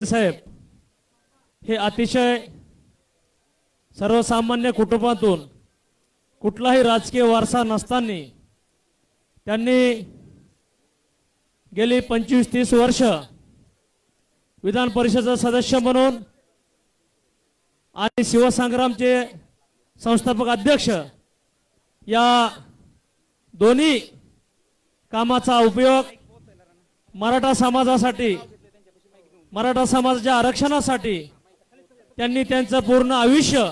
साहेब हे अतिशय सर्वसामान्य कुटुंबातून कुठलाही राजकीय वारसा नसताना त्यांनी गेली 25-30 वर्ष विधान परिषद सदस्य म्हणून आणि शिवसंग्रामचे संस्थापक अध्यक्ष या दोन्ही कामाचा उपयोग मराठा समाजासाठी मराठा समाजाच्या आरक्षणासाठी त्यांनी त्यांचं पूर्ण आयुष्य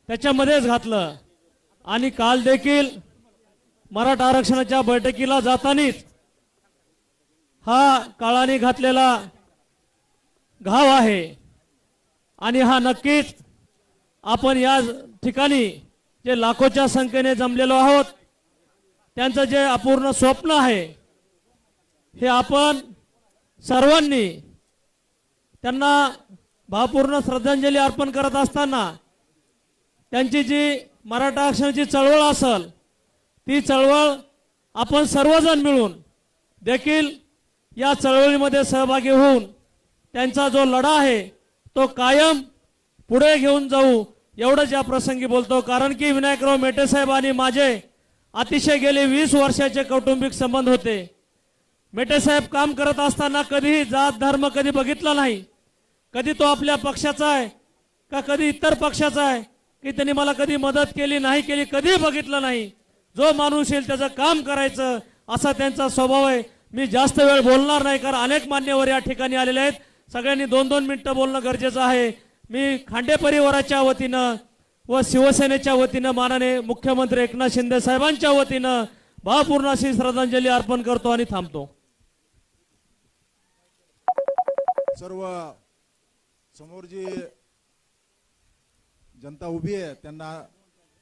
त्याच्यामध्येच घातलं। आणि काल देखील मराठा आरक्षणाच्या बैठकीला जातानाच हा काळाने घातलेला घाव आहे आणि हा नक्कीच आपण या ठिकाणी जे लाखोच्या संख्येने जमलेलो आहोत त्यांचं जे अपूर्ण स्वप्न आहे हे आपण सर्वांनी त्यांना भावपूर्ण श्रद्धांजली अर्पण करत असताना त्यांची जी मराठा आरक्षणाची चळवळ असेल ती चळवळ आपण सर्वजण मिळून देखील या चळवळीमध्ये सहभागी होऊन त्यांचा जो लढा आहे तो कायम पुढे घेऊन जाऊ एवढंच या प्रसंगी बोलतो। कारण की विनायकराव मेटे साहेब आणि माझे अतिशय गेले 20 वर्षाचे कौटुंबिक संबंध होते। मेटे साहेब काम करत असताना कधीही जात धर्म कधी बघितला नाही, कधी तो आपल्या पक्षाचा आहे का कधी इतर पक्षाचा आहे की त्यांनी मला कधी मदत केली नाही केली कधी बघितलं नाही। जो माणूस येईल त्याचं काम करायचं असा त्यांचा स्वभाव आहे। मी जास्त वेळ बोलणार नाही कारण अनेक मान्यवर या ठिकाणी आलेले आहेत, सगळ्यांनी 2-2 मिनिटं बोलणं गरजेचं आहे। मी खांडे परिवाराच्या वतीनं व शिवसेनेच्या वतीनं माननीय मुख्यमंत्री एकनाथ शिंदे साहेबांच्या वतीनं भावपूर्ण अशी श्रद्धांजली अर्पण करतो आणि थांबतो। सर्व समोर जी जनता उभी आहे त्यांना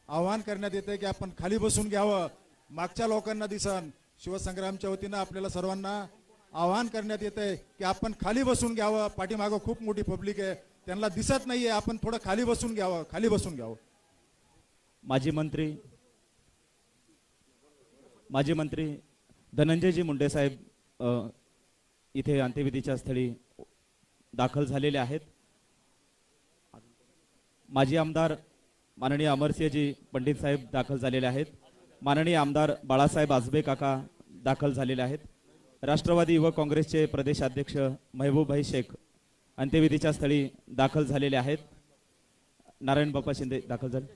आवाहन करण्यात येते की आपण खाली बसून घ्यावं। मागच्या लोकांना दिसन शिवसंग्रामच्या वतीनं आपल्याला सर्वांना आवाहन करण्यात येते की आपण खाली बसून घ्यावं। पाठीमागं खूप मोठी पब्लिक आहे, त्यांना दिसत नाहीये, आपण थोडं खाली बसून घ्यावं, खाली बसून घ्यावं। माजी मंत्री धनंजयजी मुंडे साहेब इथे अंत्यविधीच्या स्थळी दाखल झालेले आहेत। माजी आमदार माननीय अमरसिंहजी पंडित साहेब दाखल झालेले आहेत। माननीय आमदार बाळासाहेब आजबे काका दाखल झालेले आहेत। राष्ट्रवादी युवक काँग्रेसचे प्रदेशाध्यक्ष महबूबभाई शेख अंत्यविधीच्या स्थळी दाखल झालेले आहेत। नारायण बाप्पा शिंदे दाखल झाले।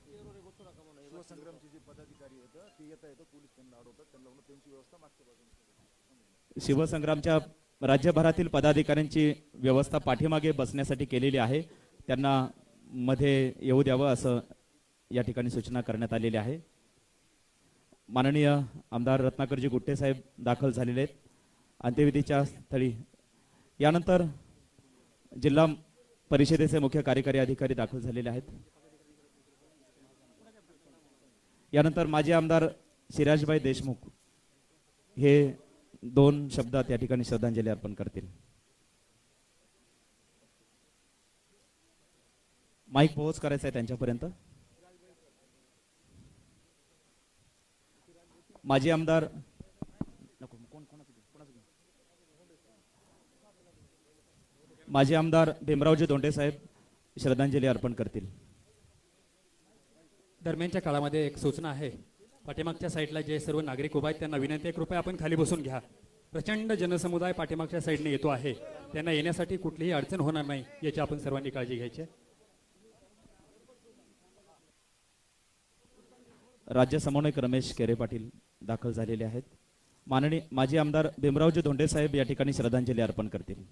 शिवसंग्रामच्या राज्यभरातील पदाधिकाऱ्यांची व्यवस्था पाठीमागे बसण्यासाठी केलेली आहे, त्यांना मध्ये येऊ द्यावं असं या ठिकाणी सूचना करण्यात आलेली आहे। माननीय आमदार रत्नाकरजी गुट्टे साहेब दाखल झालेले आहेत अंत्यविधीच्या स्थळी। यानंतर जिल्हा परिषदेचे मुख्य कार्यकारी अधिकारी दाखल झालेले आहेत। यानंतर माजी आमदार शिराजभाई देशमुख हे 2 शब्दात या ठिकाणी श्रद्धांजली अर्पण करतील। माईक पोहोच करायचा आहे त्यांच्यापर्यंत। माजी आमदार भीमरावजी धोंडे साहेब श्रद्धांजली अर्पण करतील। दरम्यानच्या काळामध्ये एक सूचना आहे, पाठीमागच्या साईडला जे सर्व नागरिक उभा आहेत त्यांना विनंती आहे कृपया आपण खाली बसून घ्या। प्रचंड जनसमुदाय पाठीमागच्या साईडने येतो आहे, त्यांना येण्यासाठी कुठलीही अडचण होणार नाही याची आपण सर्वांनी काळजी घ्यायची आहे। राज्य समन्वयक रमेश केरे पाटील दाखल झालेले आहेत। माजी आमदार भीमरावजी धोंडे साहेब या ठिकाणी श्रद्धांजली अर्पण करतील।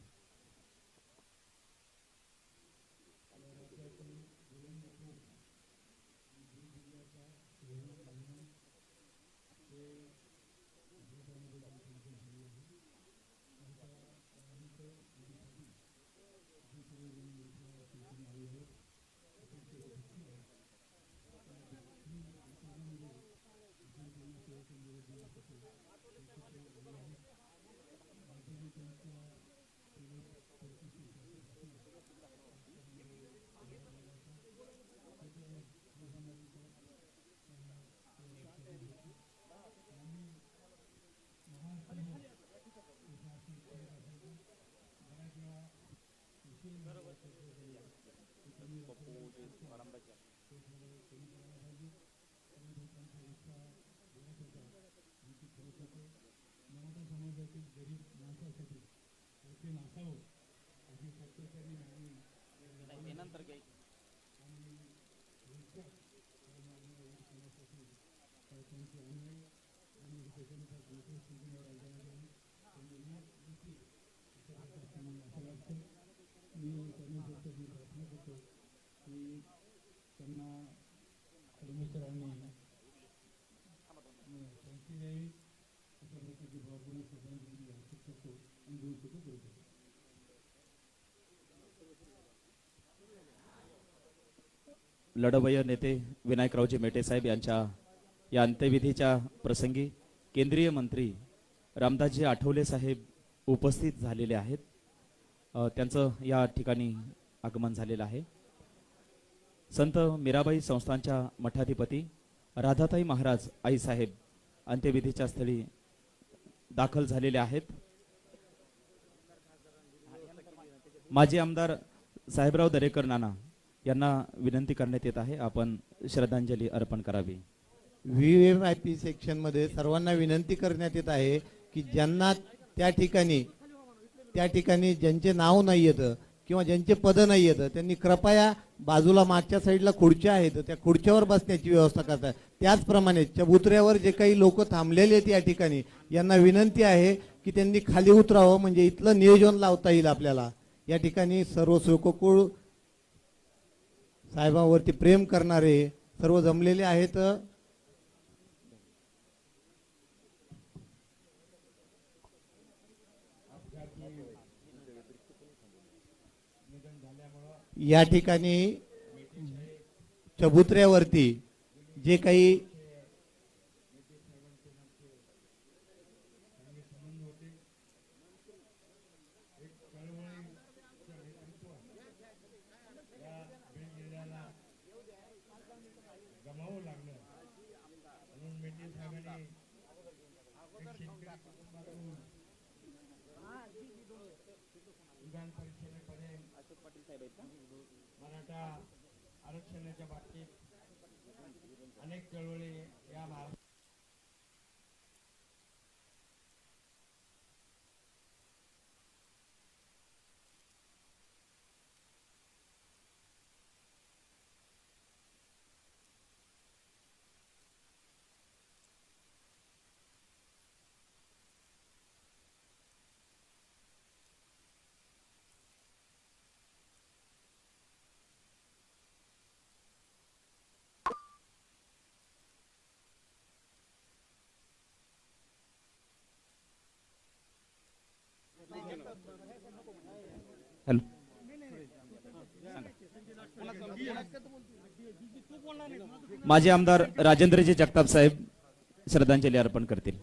लढवय्य नेते विनायकरावजी मेटे साहेब यांच्या या अंत्यविधीच्या प्रसंगी केंद्रीय मंत्री रामदासजी आठवले साहेब उपस्थित झालेले आहेत. त्यांचं या ठिकाणी आगमन झालेलं आहे. संत मीराबाई संस्थानच्या मठाधिपती राधाताई महाराज आई साहेब अंत्यविधीच्या स्थळी दाखल झालेले आहेत. माजी आमदार साहेबराव दरेकर नाना यांना विनंती करण्यात येत आहे आपण श्रद्धांजली अर्पण करावी. व्हीएमआयपी सेक्शनमध्ये सर्वांना विनंती करण्यात येत आहे की ज्यांना त्या ठिकाणी ज्यांचे नाव नाही येतं किंवा ज्यांचे पद नाही येतं त्यांनी कृपया बाजूला मागच्या साईडला खुर्च्या आहेत त्या खुर्च्यावर बसण्याची व्यवस्था करतात. त्याचप्रमाणे चबुतऱ्यावर जे काही लोक थांबलेले आहेत या ठिकाणी यांना विनंती आहे की त्यांनी खाली उतरावं म्हणजे इथलं नियोजन लावता येईल आपल्याला. या ठिकाणी सर्व सुखकुळ साहेबांवरती प्रेम करणारे सर्व जमलेले आहेत. या ठिकाणी चबुतऱ्यावरती जे काही मराठा आरक्षणाच्या बाबतीत अनेक चळवळी या हॅलो माजी आमदार राजेंद्रजी जगताप साहेब श्रद्धांजली अर्पण करतील.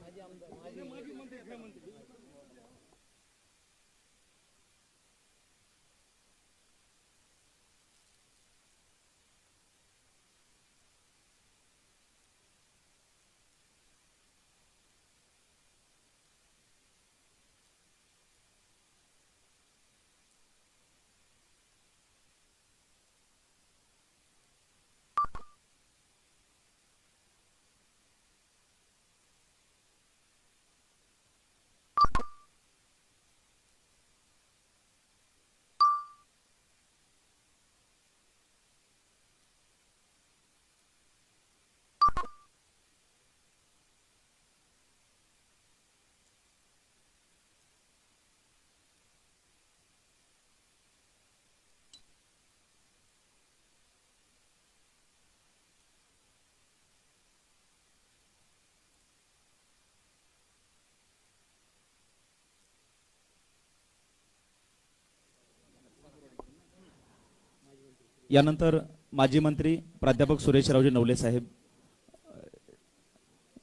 यानंतर माजी मंत्री प्राध्यापक सुरेशरावजी नवले साहेब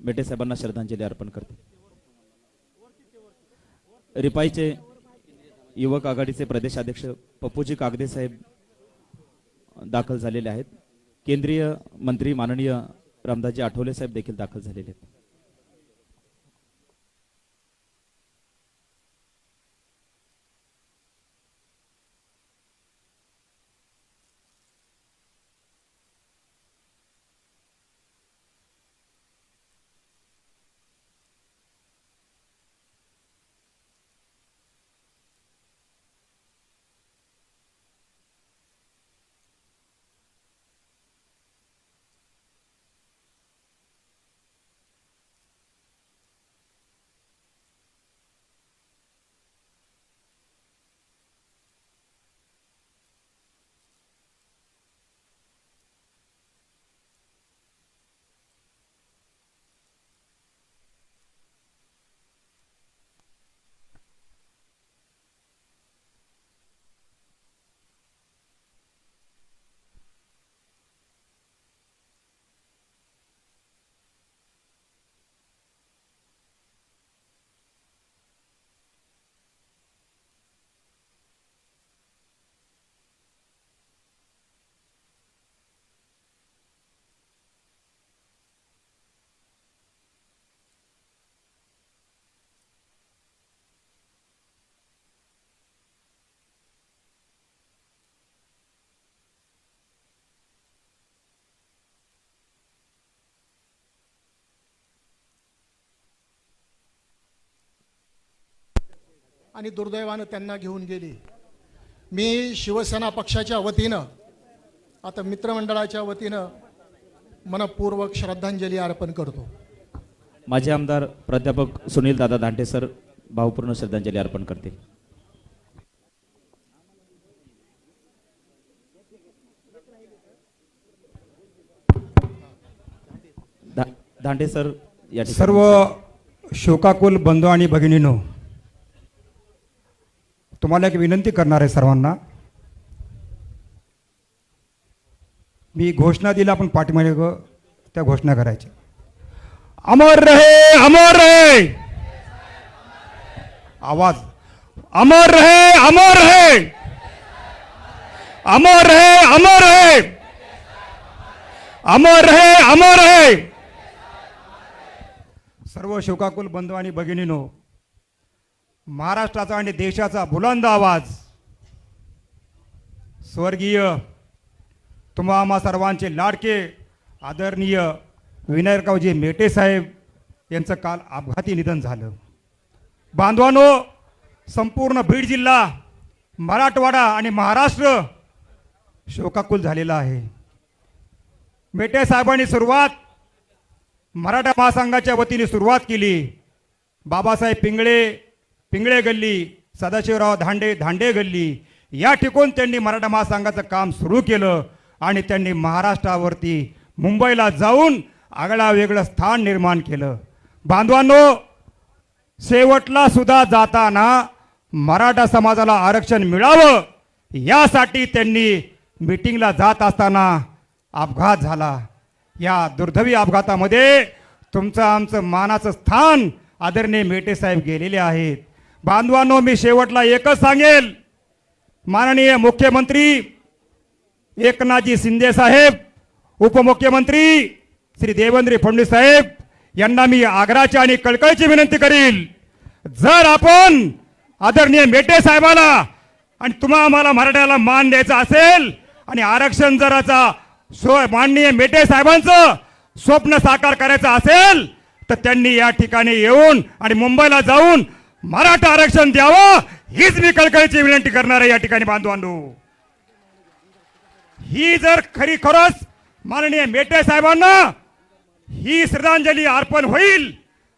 मेटे साहेबांना श्रद्धांजली अर्पण करतील. रिपाईचे युवक आघाडीचे प्रदेशाध्यक्ष पप्पूजी कागदे साहेब दाखल झालेले आहेत. केंद्रीय मंत्री माननीय रामदासजी आठवले साहेब देखील दाखल झालेले आहेत. आणि दुर्दैवानं त्यांना घेऊन गेली. मी शिवसेना पक्षाच्या वतीनं आता मित्रमंडळाच्या वतीनं मनपूर्वक श्रद्धांजली अर्पण करतो. माजी आमदार प्राध्यापक सुनील दादा धांटे सर भावपूर्ण श्रद्धांजली अर्पण करतील. धांटे सर या ठिकाणी. सर्व शोकाकुल बंधू आणि भगिनींनो, तुम्हाला एक विनंती करणार आहे सर्वांना. मी घोषणा दिला, आपण पाठीमागे त्या घोषणा करायच्या. अमर रहे, अमर रहे. आवाज. अमर रहे, अमर रहे. अमर रहे, अमर रहे. अमर रहे, अमर रहे. सर्व शोकाकुल बंधू आणि भगिनींनो, महाराष्ट्राचा आणि देशाचा बुलंद आवाज स्वर्गीय तुम्हा आम्हा सर्वांचे लाडके आदरणीय विनायकरावजी मेटे साहेब यांचं काल अपघाती निधन झालं. बांधवांनो, संपूर्ण बीड जिल्हा, मराठवाडा आणि महाराष्ट्र शोकाकुल झालेला आहे. मेटे साहेबांनी सुरुवात मराठा महासंघाच्या वतीने सुरुवात केली. बाबासाहेब पिंगळे गल्ली, सदाशिवराव धांडे गल्ली या ठिकाणी त्यांनी मराठा महासंघाचं काम सुरू केलं आणि त्यांनी महाराष्ट्रावरती मुंबईला जाऊन आगळा वेगळं स्थान निर्माण केलं. बांधवांनो, शेवटला सुद्धा जाताना मराठा समाजाला आरक्षण मिळावं यासाठी त्यांनी मीटिंगला जात असताना अपघात झाला. या दुर्दैवी अपघातामध्ये तुमचं आमचं मानाचं स्थान आदरणीय मेटे साहेब गेलेले आहेत. बांधवांनो, मी शेवटला एकच सांगेल, माननीय मुख्यमंत्री एकनाथजी शिंदे साहेब, उपमुख्यमंत्री श्री देवेंद्र फडणवीस साहेब यांना मी आग्रहाची आणि कळकळीची विनंती करील, जर आपण आदरणीय मेटे साहेबाला आणि तुम्हा आम्हाला मराठ्याला मान द्यायचा असेल आणि आरक्षण जराचा माननीय मेटे साहेबांचं स्वप्न साकार करायचं असेल तर त्यांनी या ठिकाणी येऊन आणि मुंबईला जाऊन मराठा आरक्षण द्यावं, हीच मी कळकळीची विनंती करणार आहे. या ठिकाणी बांधवांनो, ही जर खरोखरच माननीय मेटे साहेबांना ही श्रद्धांजली अर्पण होईल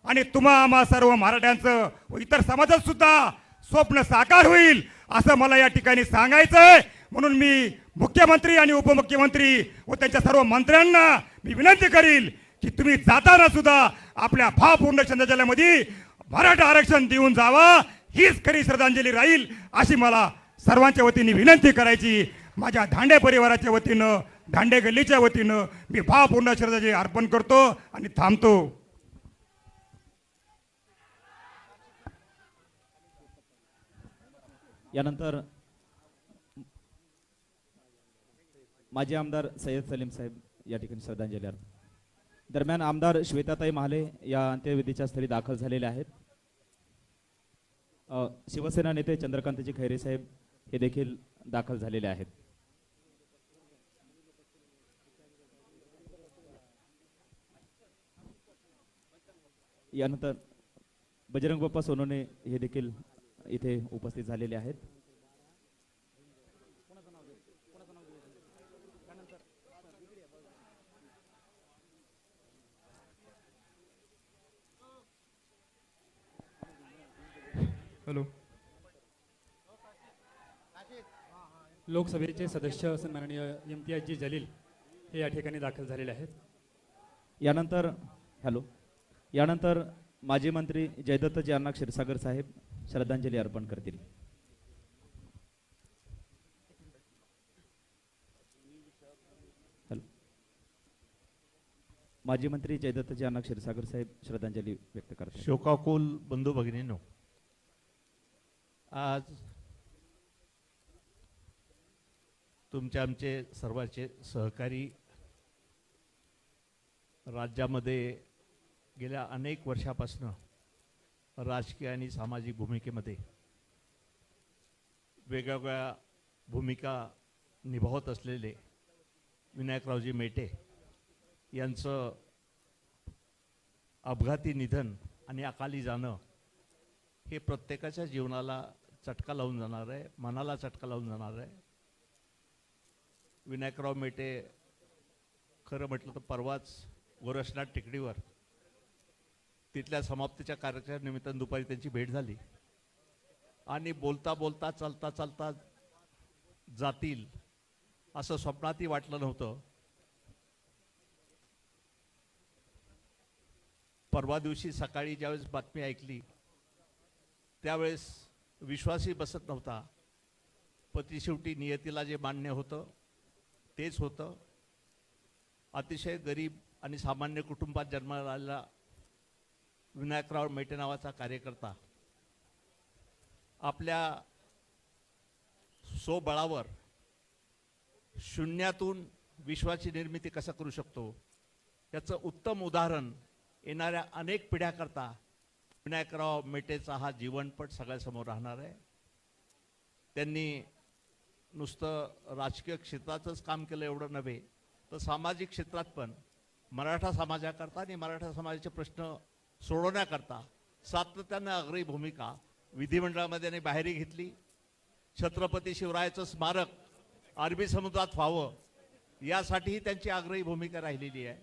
आणि तुम्हा आम्हा सर्व मराठ्यांचं व इतर समाजात सुद्धा स्वप्न साकार होईल असं मला या ठिकाणी सांगायचंय. म्हणून मी मुख्यमंत्री आणि उपमुख्यमंत्री व त्यांच्या सर्व मंत्र्यांना मी विनंती करील की तुम्ही जाताना सुद्धा आपल्या भावपूर्ण श्रद्धांजलीमध्ये मराठा आरक्षण देऊन जावा, हीच खरी श्रद्धांजली राहील अशी मला सर्वांच्या वतीने विनंती करायची. माझ्या धांडे परिवाराच्या वतीनं, धांडे गल्लीच्या वतीनं मी भावपूर्ण श्रद्धांजली अर्पण करतो आणि थांबतो. यानंतर माजी आमदार सय्यद सलीम साहेब या ठिकाणी श्रद्धांजली अर्पण. दरम्यान आमदार श्वेताताई महाले या अंत्यविधीच्या स्थळी दाखल झालेले आहेत. शिवसेना नेते चंद्रकांतजी खैरे साहेब हे देखील दाखल झालेले आहेत. यानंतर बजरंग बाप्पा सोनवणे हे देखील इथे उपस्थित झालेले आहेत. हॅलो. लोकसभेचे सदस्य सन्माननीय इम्तियाजी जलील हे या ठिकाणी दाखल झालेले आहेत. यानंतर माजी मंत्री जयदत्तजी अण्णा क्षीरसागर साहेब श्रद्धांजली अर्पण करतील. माजी मंत्री जयदत्तजी अण्णा क्षीरसागर साहेब श्रद्धांजली व्यक्त करतात. शोकाकुल बंधू भगिनींनो, आज तुमचे आमचे सर्वांचे सहकारी राज्यामध्ये गेल्या अनेक वर्षापासून राजकीय आणि सामाजिक भूमिकेमध्ये वेगवेगळ्या भूमिका निभावत असलेले विनायकरावजी मेटे यांचं अपघाती निधन आणि अकाली जाणं हे प्रत्येकाच्या जीवनाला चटका लावून जाणार आहे, मनाला चटका लावून जाणार आहे. विनायकराव मेटे खरं म्हटलं तर परवाच गोरक्षनाथ टेकडीवर तिथल्या समाप्तीच्या कार्यक्रमाच्या निमित्तानं दुपारी त्यांची भेट झाली आणि बोलता बोलता चालता चालता जातील असं स्वप्नातही वाटलं नव्हतं. परवा दिवशी सकाळी ज्यावेळेस बातमी ऐकली त्यावेळेस विश्वासही बसत नव्हता. पण शेवटी नियतीला जे मान्य होतं तेच होतं. अतिशय गरीब आणि सामान्य कुटुंबात जन्माला आलेला विनायकराव मेटे नावाचा कार्यकर्ता आपल्या स्वबळावर शून्यातून विश्वाची निर्मिती कसं करू शकतो याचं उत्तम उदाहरण येणाऱ्या अनेक पिढ्याकरता विनायकराव मेटेचा हा जीवनपट सगळ्यासमोर राहणार आहे. त्यांनी नुसतं राजकीय क्षेत्रातच काम केलं एवढं नव्हे तर सामाजिक क्षेत्रात पण मराठा समाजाकरता आणि मराठा समाजाचे प्रश्न सोडवण्याकरता सातत्यानं आग्रही भूमिका विधिमंडळामध्ये त्यांनी बाहेरही घेतली. छत्रपती शिवरायाचं स्मारक अरबी समुद्रात व्हावं यासाठीही त्यांची आग्रही भूमिका राहिलेली आहे.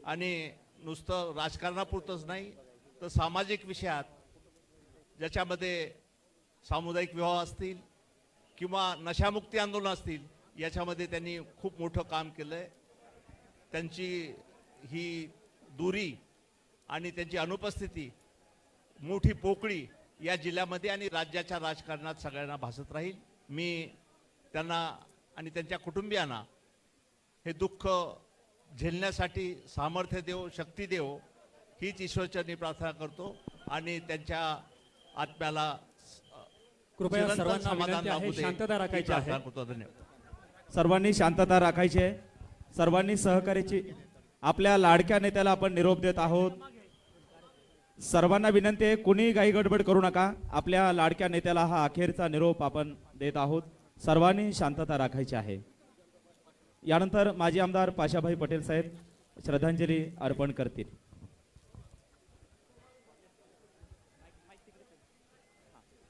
आणि नुसतं राजकारणापुरतंच नाही तर सामाजिक विषयात ज्याच्यामध्ये सामुदायिक विवाह असतील किंवा नशामुक्ती आंदोलन असतील याच्यामध्ये त्यांनी खूप मोठं काम केलं आहे. त्यांची ही दूरी आणि त्यांची अनुपस्थिती मोठी पोकळी या जिल्ह्यामध्ये आणि राज्याच्या राजकारणात सगळ्यांना भासत राहील. मी त्यांना आणि त्यांच्या कुटुंबियांना हे दुःख झेलण्यासाठी सामर्थ्य देव, शक्ती देव हीच ईश्वरचरणी प्रार्थना करतो आणि त्यांच्या आत्म्याला कृपया चिरंतन सर्वांना समाधान विनंती आहे, लाभू दे शांतता ही राखायची आहे. प्रार्थना करतो. धन्यवाद. सर्वांनी शांतता राखायची आहे. सर्वांनी सहकार्याची. आपल्या लाडक्या नेत्याला आपण निरोप देत आहोत. सर्वांना विनंती आहे, कुणी घाई गडबड करू नका. आपल्या लाडक्या नेत्याला हा अखेरचा निरोप आपण देत आहोत. सर्वांनी शांतता राखायची आहे. यानंतर माजी आमदार पाशाभाई पटेल साहेब श्रद्धांजली अर्पण करतील.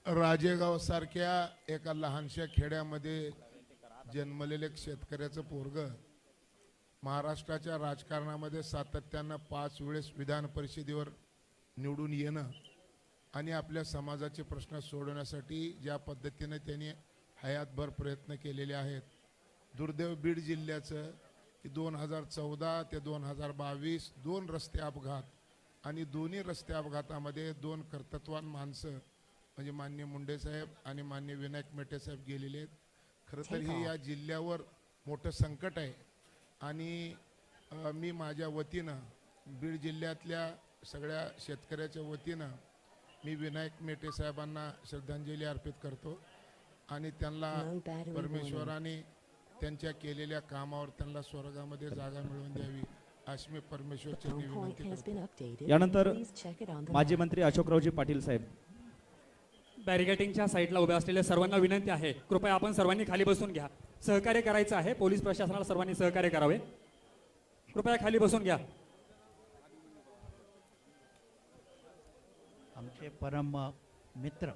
राजेगाव सारख्या एका लहानशा खेड्यामध्ये जन्मलेले शेतकऱ्याचं पोरग महाराष्ट्राच्या राजकारणामध्ये सातत्यानं 5 वेळेस विधान परिषदेवर निवडून येणं आणि आपल्या समाजाचे प्रश्न सोडवण्यासाठी ज्या पद्धतीने त्यांनी हयातभर प्रयत्न केलेले आहेत. दुर्दैव बीड जिल्ह्याचं की 2014 ते 2022 2 रस्ते अपघात आणि दोन्ही रस्ते अपघातामध्ये 2 कर्तृत्वान माणसं म्हणजे माननीय मुंडे साहेब आणि माननीय विनायक मेटे साहेब गेलेले आहेत. खरं तर हे या जिल्ह्यावर मोठं संकट आहे आणि मी माझ्या वतीनं बीड जिल्ह्यातल्या सगळ्या शेतकऱ्याच्या वतीनं मी विनायक मेटे साहेबांना श्रद्धांजली अर्पित करतो आणि त्यांना परमेश्वराने त्यांच्या केलेल्या कामावर त्यांना स्वर्गामध्ये जागा मिळवून द्यावी अशी मी परमेश्वरची विनंती करतो. यानंतर माजी मंत्री अशोकरावजी पाटील साहेब. बॅरिगेटिंगच्या साईडला उभ्या असलेल्या सर्वांना विनंती आहे, कृपया आपण सर्वांनी खाली बसून घ्या. सहकार्य करायचं आहे. पोलीस प्रशासनाला सर्वांनी सहकार्य करावे. कृपया खाली बसून घ्या. आमचे परम मित्र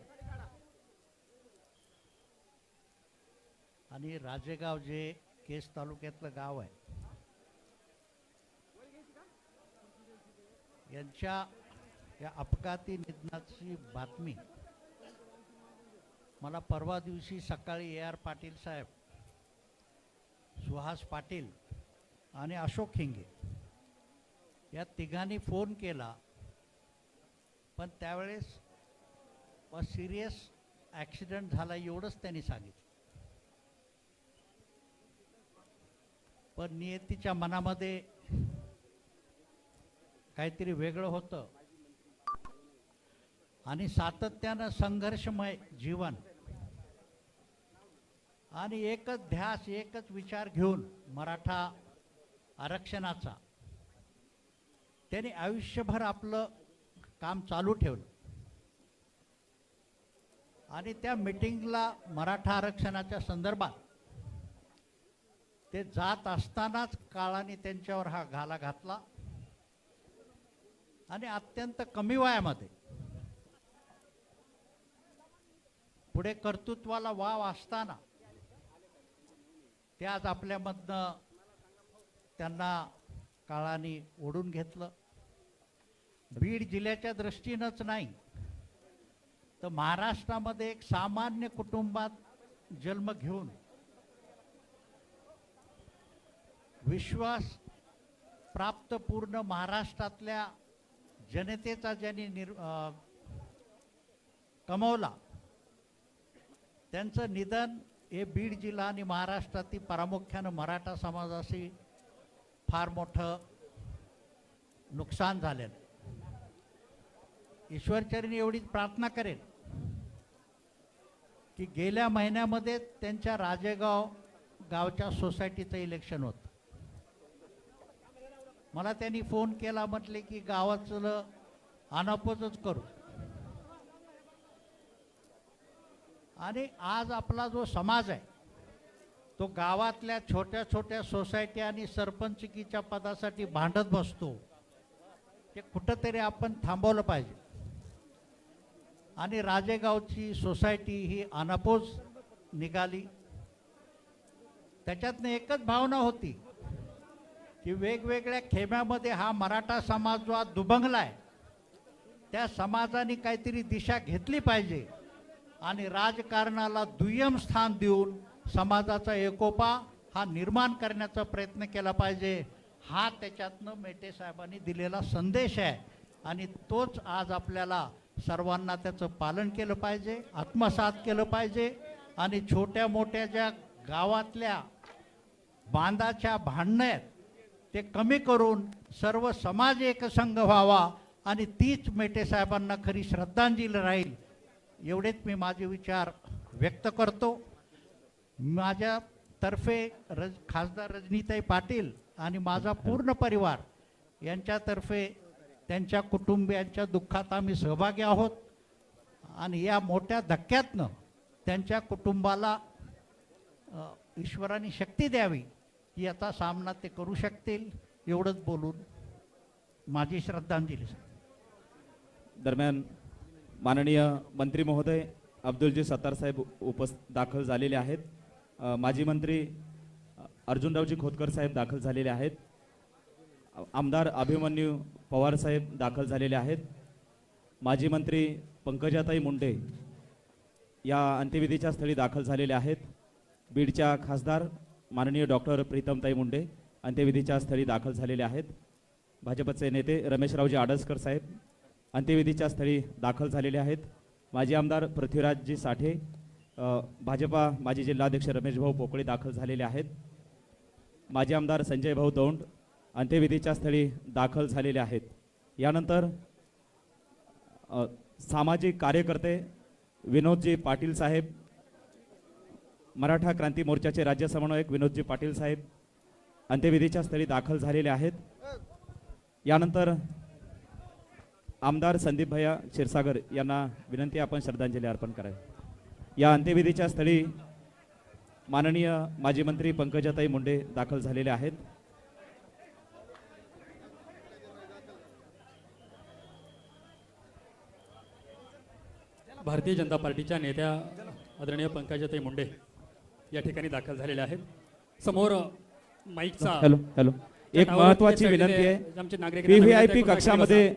आणि राजेगाव जे केस तालुक्यातलं गाव आहे यांच्या या अपघाती निधनाची बातमी मला परवा दिवशी सकाळी AR पाटील साहेब, सुहास पाटील आणि अशोक हिंगे या तिघांनी फोन केला. पण त्यावेळेस सिरियस ॲक्सिडेंट झाला एवढंच त्यांनी सांगितलं. पण नियतीच्या मनामध्ये काहीतरी वेगळं होतं आणि सातत्यानं संघर्षमय जीवन आणि एकच ध्यास, एकच विचार घेऊन मराठा आरक्षणाचा त्यांनी आयुष्यभर आपलं काम चालू ठेवलं. आणि त्या मीटिंगला मराठा आरक्षणाच्या संदर्भात ते जात असतानाच काळाने त्यांच्यावर हा घाला घातला आणि अत्यंत कमी वयामध्ये पुढे कर्तृत्वाला वाव असताना ते आज आपल्यामधनं त्यांना काळाने ओढून घेतलं. बीड जिल्ह्याच्या दृष्टीनंच नाही तर महाराष्ट्रामध्ये एक सामान्य कुटुंबात जन्म घेऊन विश्वास प्राप्त पूर्ण महाराष्ट्रातल्या जनतेचा ज्यांनी कमवला त्यांचं निधन हे बीड जिल्हा आणि महाराष्ट्रातील प्रामुख्यानं मराठा समाजाशी फार मोठं नुकसान झालेलं. ईश्वरचरणी एवढीच प्रार्थना करेन की गेल्या महिन्यामध्ये त्यांच्या राजेगाव गावच्या सोसायटीचं इलेक्शन होतं. मला त्यांनी फोन केला, म्हटले की गावाचं अनापोजच करू. आणि आज आपला जो समाज आहे तो गावातल्या छोट्या छोट्या सोसायटी आणि सरपंचकीच्या पदासाठी भांडत बसतो. ते कुठंतरी आपण थांबवलं पाहिजे. आणि राजेगावची सोसायटी ही अनापोज निघाली. त्याच्यातनं एकच भावना होती की वेगवेगळ्या खेम्यामध्ये हा मराठा समाज जो आज दुभंगलाय त्या समाजाने काहीतरी दिशा घेतली पाहिजे आणि राजकारणाला दुय्यम स्थान देऊन समाजाचा एकोपा हा निर्माण करण्याचा प्रयत्न केला पाहिजे. हा त्याच्यातनं मेटे साहेबांनी दिलेला संदेश आहे आणि तोच आज आपल्याला सर्वांना त्याचं पालन केलं पाहिजे, आत्मसात केलं पाहिजे. आणि छोट्या मोठ्या ज्या गावातल्या बांधाच्या भांडणं आहेत ते कमी करून सर्व समाज एकसंघ व्हावा आणि तीच मेटे साहेबांना खरी श्रद्धांजली राहील. एवढेच मी माझे विचार व्यक्त करतो. माझ्यातर्फे खासदार रजनीताई पाटील आणि माझा पूर्ण परिवार यांच्यातर्फे त्यांच्या कुटुंबियांच्या दुःखात आम्ही सहभागी आहोत आणि या मोठ्या धक्क्यातनं त्यांच्या कुटुंबाला ईश्वराने शक्ती द्यावी की याचा सामना ते करू शकतील. एवढंच बोलून माझी श्रद्धांजली. दरम्यान माननीय मंत्री महोदय अब्दुलजी सत्तार साहेब दाखल झालेले आहेत. माजी मंत्री अर्जुनरावजी खोतकर साहेब दाखल झालेले आहेत. आमदार अभिमन्यू पवार साहेब दाखल झालेले आहेत. माजी मंत्री पंकजाताई मुंडे या अंत्यविधीच्या स्थळी दाखल झालेले आहेत. बीडच्या खासदार माननीय डॉक्टर प्रीतमताई मुंडे अंत्यविधीच्या स्थळी दाखल झालेले आहेत. भाजपचे नेते रमेशरावजी आडसकर साहेब अंत्यविधीच्या स्थळी दाखल झालेले आहेत. माजी आमदार पृथ्वीराजजी साठे, भाजपा माजी जिल्हाध्यक्ष रमेशभाऊ पोकळे दाखल झालेले आहेत. माजी आमदार संजय भाऊ दौंड अंत्यविधीच्या स्थळी दाखल झालेले आहेत. यानंतर सामाजिक कार्यकर्ते विनोदजी पाटील साहेब, मराठा क्रांती मोर्चाचे राज्य समन्वयक विनोदजी पाटील साहेब अंत्यविधीच्या स्थळी दाखल झालेले आहेत. यानंतर आमदार संदीप भैया क्षीरसागर यांना विनंती आपण श्रद्धांजली अर्पण करावी. या अंत्यविधीच्या स्थळी माननीय माजी मंत्री पंकजाताई मुंडे दाखल झालेले आहेत. भारतीय जनता पार्टीच्या नेत्या आदरणीय पंकजाताई मुंडे या ठिकाणी दाखल झालेल्या आहेत. समोर माईकचा हॅलो हॅलो एक महत्वाची विनंती आहे. व्हीव्हीआयपी कक्षामध्ये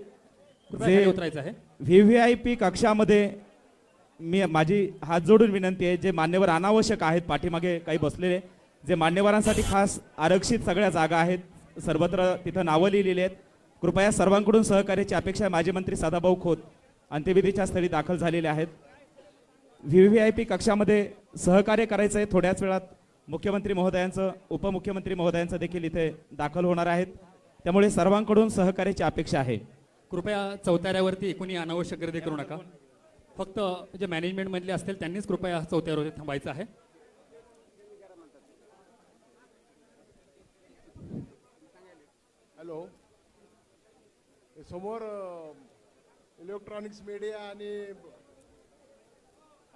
उतरायचं आहे. व्हीव्हीआयपी कक्षामध्ये मी माझी हात जोडून विनंती आहे, जे मान्यवर अनावश्यक आहेत पाठीमागे काही बसलेले, जे मान्यवरांसाठी खास आरक्षित सगळ्या जागा आहेत, सर्वत्र तिथं नावं लिहिलेली आहेत, कृपया सर्वांकडून सहकार्याची अपेक्षा आहे. माजी मंत्री सदाभाऊ खोत अंत्यविधीच्या स्थळी दाखल झालेले आहेत. व्हीव्हीआयपी कक्षामध्ये सहकार्य करायचं आहे. थोड्याच वेळात मुख्यमंत्री महोदयांचं उपमुख्यमंत्री महोदयांचं देखील इथे दाखल होणार आहेत, त्यामुळे सर्वांकडून सहकार्याची अपेक्षा आहे. कृपया चौताऱ्यावरती कोणी अनावश्यक गर्दी करू नका. फक्त जे मॅनेजमेंट मधले असतील त्यांनीच कृपया चौथ्यावरती थांबायचं आहे. हॅलो, समोर इलेक्ट्रॉनिक्स मीडिया आणि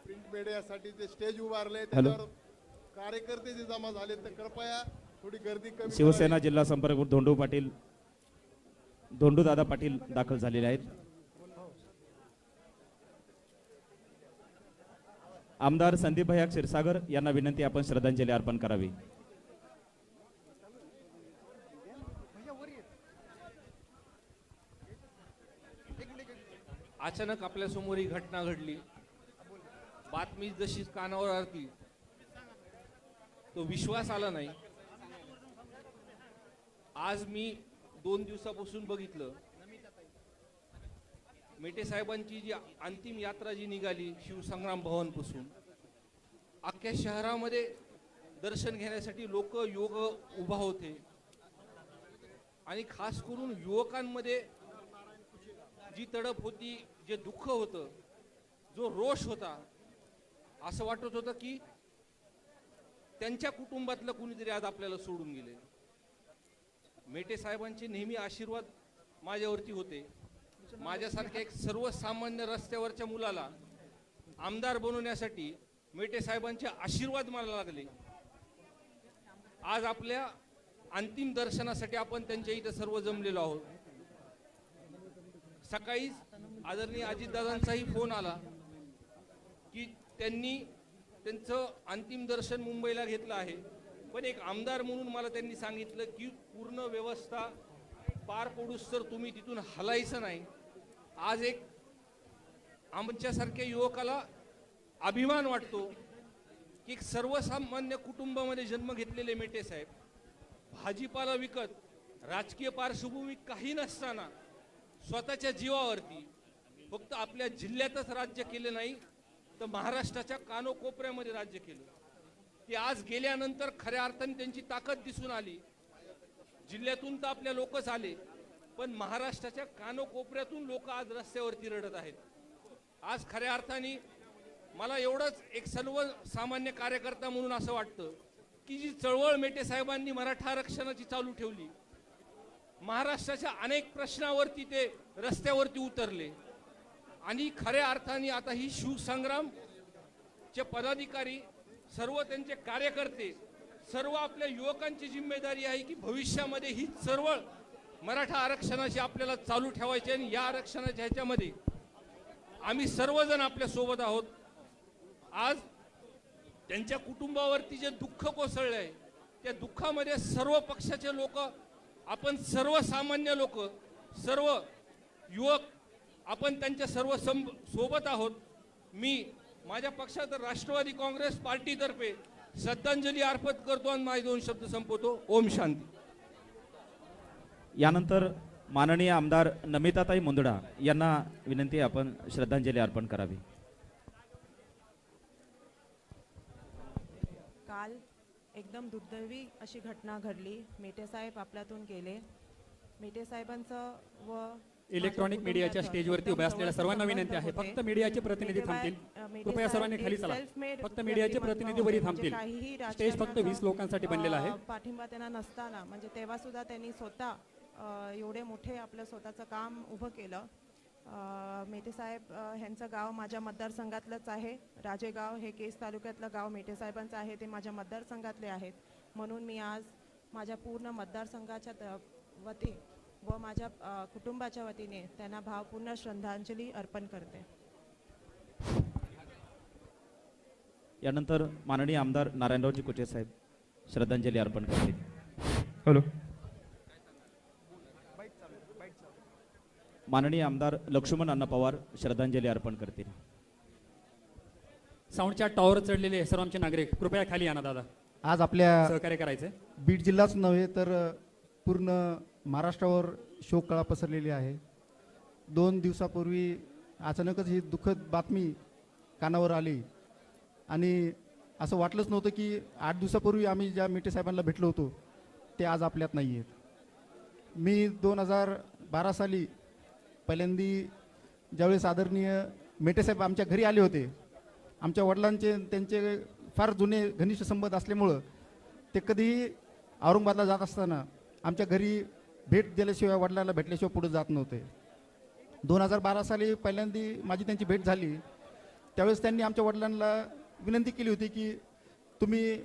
प्रिंट मीडियासाठी जे स्टेज उभारले त्याच्यावर कार्यकर्ते जे जमा झाले तर कृपया थोडी गर्दी कमी. शिवसेना जिल्हा संपर्क धोंडू दादा पाटील दाखल झालेले आहेत. आमदार संदीप भैया क्षीरसागर यांना विनंती आपण श्रद्धांजली अर्पण करावी. अचानक आपल्यासमोर ही घटना घडली. बातमी जशी कानावर आली तो विश्वास आला नाही. आज मी 2 दिवसापासून बघितलं मेटे साहेबांची जी अंतिम यात्रा जी निघाली शिवसंग्राम भवन पासून अख्ख्या शहरामध्ये दर्शन घेण्यासाठी लोक योग उभा होते आणि खास करून युवकांमध्ये जी तडप होती, जे दुःख होतं, जो रोष होता, असं वाटत होतं की त्यांच्या कुटुंबातलं कुणीतरी आज आपल्याला सोडून गेले. मेटे साहेबांचे नेहमी आशीर्वाद माझ्यावरती होते. माझ्यासारख्या एक सर्वसामान्य रस्त्यावरच्या मुलाला आमदार बनवण्यासाठी मेटे साहेबांचे आशीर्वाद मला लागले. आज आपल्या अंतिम दर्शनासाठी आपण त्यांच्या इथं सर्व जमलेलो आहोत. सकाळीच आदरणीय अजितदादांचाही फोन आला की त्यांनी त्यांचं अंतिम दर्शन मुंबईला घेतलं आहे, पण एक आमदार म्हणून मला त्यांनी सांगितलं की पूर्ण व्यवस्था पार पडूस तर तुम्ही तिथून हलायचं नाही. आज एक आमच्यासारख्या युवकाला अभिमान वाटतो की एक सर्वसामान्य कुटुंबामध्ये जन्म घेतलेले मेटे साहेब भाजीपाला विकत राजकीय पार्श्वभूमी काही नसताना स्वतःच्या जीवावरती फक्त आपल्या जिल्ह्यातच राज्य केलं नाही तर महाराष्ट्राच्या कानोकोपऱ्यामध्ये राज्य केलं. की आज गेल्यानंतर खऱ्या अर्थाने त्यांची ताकद दिसून आली. जिल्ह्यातून तर आपल्या लोकच आले, पण महाराष्ट्राच्या कानोकोपऱ्यातून लोक आज रस्त्यावरती रडत आहेत. आज खऱ्या अर्थाने मला एवढंच एक सर्वसामान्य कार्यकर्ता म्हणून असं वाटतं की जी चळवळ मेटे साहेबांनी मराठा आरक्षणाची चालू ठेवली, महाराष्ट्राच्या अनेक प्रश्नावरती ते रस्त्यावरती उतरले आणि खऱ्या अर्थाने आता ही शिवसंग्रामचे पदाधिकारी सर्व त्यांचे कार्यकर्ते सर्व आपल्या युवकांची जिम्मेदारी आहे की भविष्यामध्ये ही चळवळ मराठा आरक्षणाची आपल्याला चालू ठेवायची आणि या आरक्षणाच्या ह्याच्यामध्ये आम्ही सर्वजण आपल्या सोबत आहोत. आज त्यांच्या कुटुंबावरती जे दुःख कोसळले आहे त्या दुःखामध्ये सर्व पक्षाचे लोक, आपण सर्वसामान्य लोक, सर्व युवक आपण त्यांच्या सर्व सोबत आहोत. मी माझ्या पक्षात राष्ट्रवादी काँग्रेस पार्टीतर्फे श्रद्धांजली अर्पण करतो आणि माझे 2 शब्द संपवतो. ओम शांती. यानंतर माननीय आमदार नमिताताई मुंदडा यांना विनंती आपण श्रद्धांजली अर्पण करावी. काल एकदम दुर्दैवी अशी घटना घडली. मेटे साहेब आपल्यातून गेले. मेटे साहेबांचं व इलेक्ट्रॉनिक मीडियाच्या स्टेजवरती उभे असलेल्या सर्वांना विनंती आहे फक्त मीडियाचे प्रतिनिधी थांबतील. कृपया सर्वांनी खाली चला. फक्त मीडियाचे प्रतिनिधी वरी थांबतील. स्टेज फक्त 20 लोकांसाठी बनलेला आहे. पाठिंबा त्यांना नसताना म्हणजे तेव्हा सुद्धा त्यांनी स्वतः एवढे मोठे आपलं स्वतःचं काम उभं केलं. मेटे साहेब ह्यांचं गाव माझ्या मतदारसंघातलंच आहे. राजेगाव हे केस तालुक्यातलं गाव मेटे साहेबांचं आहे. ते माझ्या मतदारसंघातले आहेत. म्हणून मी आज माझ्या पूर्ण मतदारसंघाच्या वती व माझ्या कुटुंबाच्या वतीने त्यांना भावपूर्ण श्रद्धांजली अर्पण करते. यानंतर माननीय आमदार नारायणरावजी कुचे साहेब श्रद्धांजली अर्पण करतील. हॅलो. माननीय आमदार लक्ष्मण अण्णा पवार श्रद्धांजली अर्पण करतील. साऊंडच्या टॉवर चढलेले सर्व आमचे नागरिक कृपया खाली या ना दादा. आज आपल्या सहकार्य करायचे. बीड जिल्हाच नव्हे तर पूर्ण महाराष्ट्रावर शोककळा पसरलेली आहे. 2 दिवसापूर्वी अचानकच ही दुःखद बातमी कानावर आली आणि असं वाटलंच नव्हतं की 8 दिवसापूर्वी आम्ही ज्या मेटे साहेबांना भेटलो होतो ते आज आपल्यात नाही आहेत. मी 2012 साली पहिल्यांदी ज्यावेळेस आदरणीय मेटे साहेब आमच्या घरी आले होते, आमच्या वडिलांचे त्यांचे फार जुने घनिष्ठ संबंध असल्यामुळं ते कधीही औरंगाबादला जात असताना आमच्या घरी भेट दिल्याशिवाय, वडिलांना भेटल्याशिवाय पुढे जात नव्हते. 2012 साली पहिल्यांदी माझी त्यांची भेट झाली. त्यावेळेस त्यांनी आमच्या वडिलांना विनंती केली होती की तुम्ही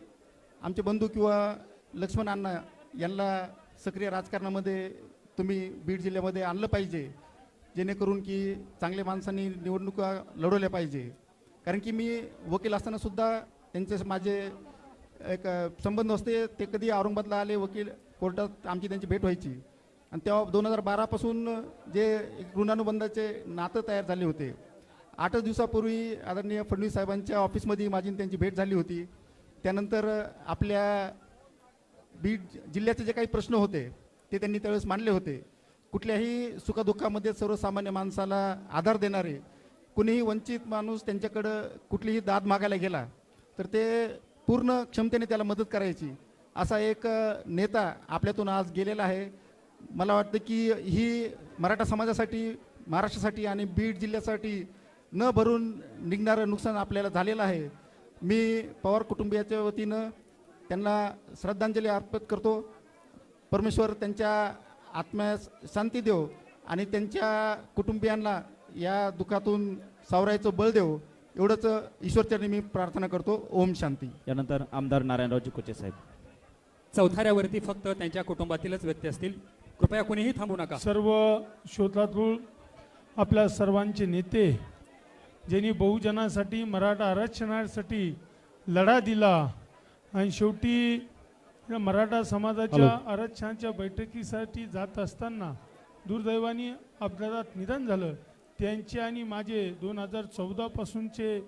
आमचे बंधू किंवा लक्ष्मण अण्णा यांना सक्रिय राजकारणामध्ये तुम्ही बीड जिल्ह्यामध्ये आणलं पाहिजे, जेणेकरून की चांगल्या माणसांनी निवडणुका लढवल्या पाहिजे. कारण की मी वकील असताना सुद्धा त्यांचे माझे एक संबंध असते. ते कधी औरंगाबादला आले वकील कोर्टात आमची त्यांची भेट व्हायची. आणि तेव्हा 2012पासून जे एक ऋणानुबंधाचे नातं तयार झाले होते. 8 दिवसापूर्वी आदरणीय फडणवीस साहेबांच्या ऑफिसमध्ये माझी आणि त्यांची भेट झाली होती. त्यानंतर आपल्या बीड जिल्ह्याचे जे काही प्रश्न होते ते त्यांनी त्यावेळेस मांडले होते. कुठल्याही सुखदुःखामध्ये सर्वसामान्य माणसाला आधार देणारे, कुणीही वंचित माणूस त्यांच्याकडं कुठलीही दाद मागायला गेला तर ते पूर्ण क्षमतेने त्याला मदत करायची, असा एक नेता आपल्यातून आज गेलेला आहे. मला वाटतं की ही मराठा समाजासाठी, महाराष्ट्रासाठी आणि बीड जिल्ह्यासाठी न भरून निघणारं नुकसान आपल्याला झालेलं आहे. मी पवार कुटुंबियाच्या वतीनं त्यांना श्रद्धांजली अर्पित करतो. परमेश्वर त्यांच्या आत्म्यास शांती देव आणि त्यांच्या कुटुंबियांना या दुःखातून सावरायचं बळ देव, एवढंच ईश्वरचरणी मी प्रार्थना करतो. ओम शांती. यानंतर आमदार नारायणरावजी कुचे साहेब. चौथाऱ्यावरती फक्त त्यांच्या कुटुंबातीलच व्यक्ती असतील. कृपया कोणीही थांबू नका. सर्व श्रोतातूळ आपल्या सर्वांचे नेते, ज्यांनी बहुजनासाठी, मराठा आरक्षणासाठी लढा दिला आणि शेवटी या मराठा समाजाच्या आरक्षणाच्या बैठकीसाठी जात असताना दुर्दैवाने अपघातात निधन झालं. त्यांचे आणि माझे 2014 पासूनचे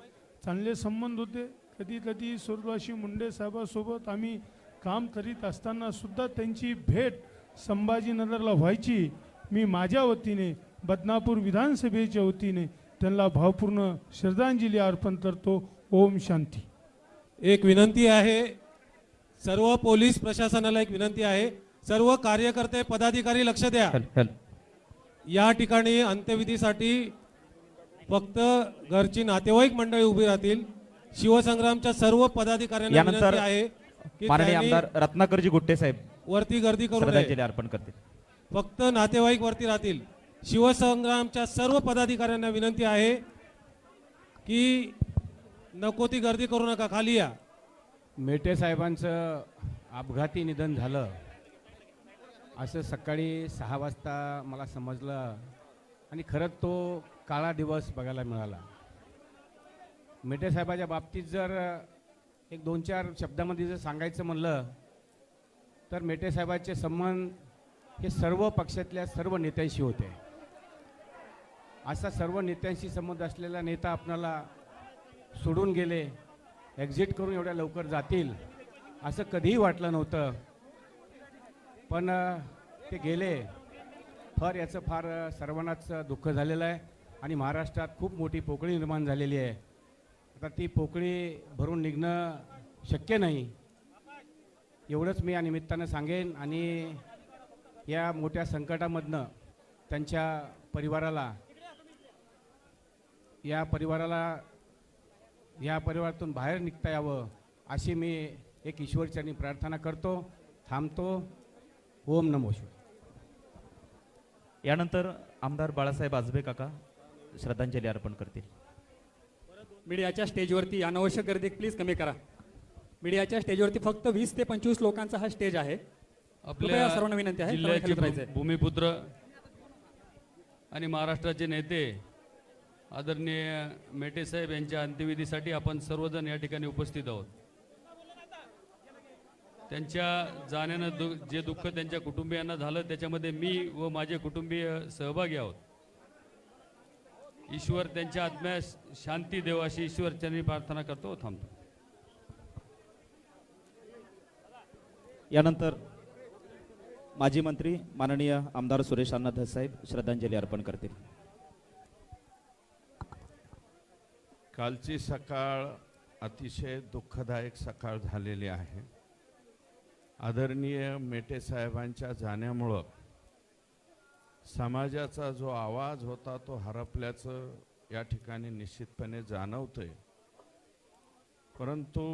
चांगले संबंध होते. कधी कधी स्वर्गवासी मुंडे साहेबासोबत आम्ही काम करीत असताना सुद्धा त्यांची भेट संभाजीनगरला व्हायची. मी माझ्या वतीने, बदनापूर विधानसभेच्या वतीने त्यांना भावपूर्ण श्रद्धांजली अर्पण करतो. ओम शांती. एक विनंती आहे, सर्व पोलीस प्रशासनाला एक विनंती आहे, सर्व कार्यकर्ते पदाधिकारी लक्ष द्या. या ठिकाणी अंत्यविधीसाठी फक्त घरची नातेवाईक मंडळी उभी राहतील. शिवसंग्रामच्या सर्व पदाधिकाऱ्यांना विनंती आहे की माननीय त्यांनी आमदार रत्नाकरजी गुट्टे साहेब वरती गर्दी करू श्रद्धांजली नये. अर्पण करतील. फक्त नातेवाईक वरती राहतील. शिवसंग्रामच्या सर्व पदाधिकाऱ्यांना विनंती आहे की नको ती गर्दी करू नका, खाली या. मेटे साहेबांचं अपघाती निधन झालं असं सकाळी 6 वाजता मला समजलं आणि खरंच तो काळा दिवस बघायला मिळाला. मेटे साहेबाच्या बाबतीत जर एक 2-4 शब्दामध्ये जर सांगायचं म्हणलं तर मेटे साहेबांचे संबंध हे सर्व पक्षातल्या सर्व नेत्यांशी होते. असा सर्व नेत्यांशी संबंध असलेला नेता आपणाला सोडून गेले, एक्झिट करून एवढ्या लवकर जातील असं कधीही वाटलं नव्हतं. पण ते गेले. याचं फार सर्वांनाच दुःख झालेलं आहे आणि महाराष्ट्रात खूप मोठी पोकळी निर्माण झालेली आहे. आता ती पोकळी भरून निघणं शक्य नाही, एवढंच मी या निमित्तानं सांगेन. आणि या मोठ्या संकटामधनं त्यांच्या परिवाराला, या परिवारातून बाहेर निघता यावं अशी मी एक ईश्वरचरणी प्रार्थना करतो. थांबतो. ओम नमो शिवाय. यानंतर आमदार बाळासाहेब आजबे काका श्रद्धांजली अर्पण करतील. मीडियाच्या स्टेजवरती अनावश्यक गर्दी प्लीज कमी करा. मीडियाच्या स्टेजवरती फक्त 20 ते 25 लोकांचा हा स्टेज आहे. आपल्या सर्वांना विनंती आहे जिल्ह्याचे भूमिपुत्र आणि महाराष्ट्राचे नेते आदरणीय मेटे साहेब यांच्या अंत्यविधीसाठी आपण सर्वजण या ठिकाणी उपस्थित आहोत. त्यांच्या जाण्यानं जे दुःख त्यांच्या कुटुंबियांना झालं त्याच्यामध्ये मी व माझे कुटुंबीय सहभागी आहोत. ईश्वर त्यांच्या आत्म्यास शांती देव अशी ईश्वरचरणी प्रार्थना करतो. थांबतो. यानंतर माजी मंत्री माननीय आमदार सुरेश अण्णा धस साहेब श्रद्धांजली अर्पण करतील. कालची सकाळ अतिशय दुःखदायक सकाळ झालेली आहे. आदरणीय मेटे साहेबांच्या जाण्यामुळं समाजाचा जो आवाज होता तो हरपल्याचं या ठिकाणी निश्चितपणे जाणवतंय. परंतु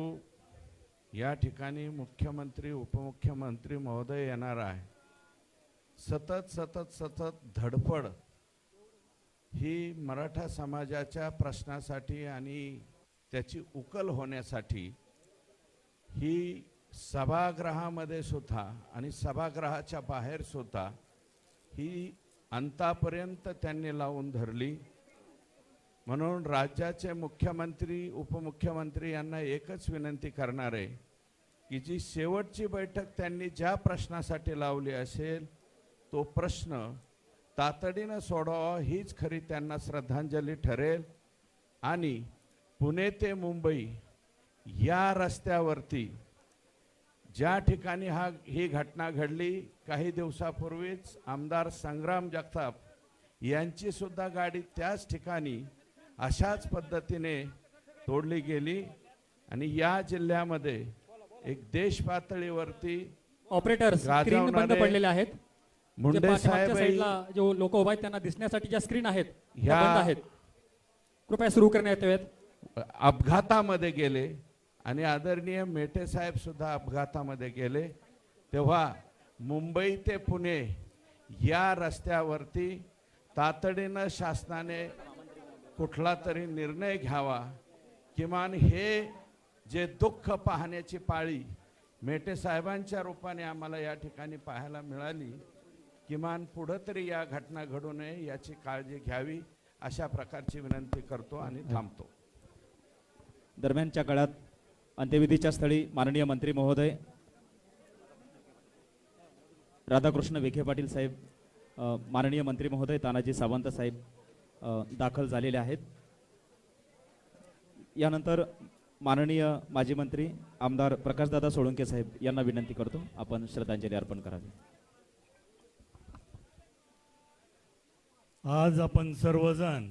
या ठिकाणी मुख्यमंत्री उपमुख्यमंत्री महोदय येणार आहे. सतत धडपड ही मराठा समाजाच्या प्रश्नासाठी आणि त्याची उकल होण्यासाठी ही सभागृहामध्ये सुद्धा आणि सभागृहाच्या बाहेर सुद्धा ही अंतापर्यंत त्यांनी लावून धरली. म्हणून राज्याचे मुख्यमंत्री उपमुख्यमंत्री यांना एकच विनंती करणार आहे की जी शेवटची बैठक त्यांनी ज्या प्रश्नासाठी लावली असेल तो प्रश्न तातडीनं सोडवावा हीच खरी त्यांना श्रद्धांजली ठरेल. आणि पुणे ते मुंबई या रस्त्यावरती ज्या ठिकाणी ही घटना घडली काही दिवसापूर्वीच आमदार संग्राम जगताप यांची सुद्धा गाडी त्याच ठिकाणी अशाच पद्धतीने तोडली गेली. आणि या जिल्ह्यामध्ये एक देश पातळीवरती ऑपरेटर स्क्रीन बंद पडलेले आहेत. मुंडे साहेब जो लोक उभा आहेत त्यांना दिसण्यासाठी ज्या स्क्रीन आहेत त्या ह्या बंद आहेत. कृपया सुरू करण्यात यावेत. अपघातामध्ये गेले आणि आदरणीय मेटे साहेब सुद्धा अपघातामध्ये गेले. तेव्हा मुंबई ते पुणे या रस्त्यावरती तातडीनं शासनाने कुठला तरी निर्णय घ्यावा. किमान हे जे दुःख पाहण्याची पाळी मेटे साहेबांच्या रूपाने आम्हाला या ठिकाणी पाहायला मिळाली, किमान पुढं तरी या घटना घडू नये याची काळजी घ्यावी अशा प्रकारची विनंती करतो आणि थांबतो. दरम्यानच्या काळात अंत्यविधीच्या स्थळी माननीय मंत्री महोदय राधाकृष्ण विखे पाटील साहेब, माननीय मंत्री महोदय तानाजी सावंत साहेब दाखल झालेले आहेत. यानंतर माननीय माजी मंत्री आमदार प्रकाशदादा सोळंके साहेब यांना विनंती करतो आपण श्रद्धांजली अर्पण करावी. आज आपण सर्वजण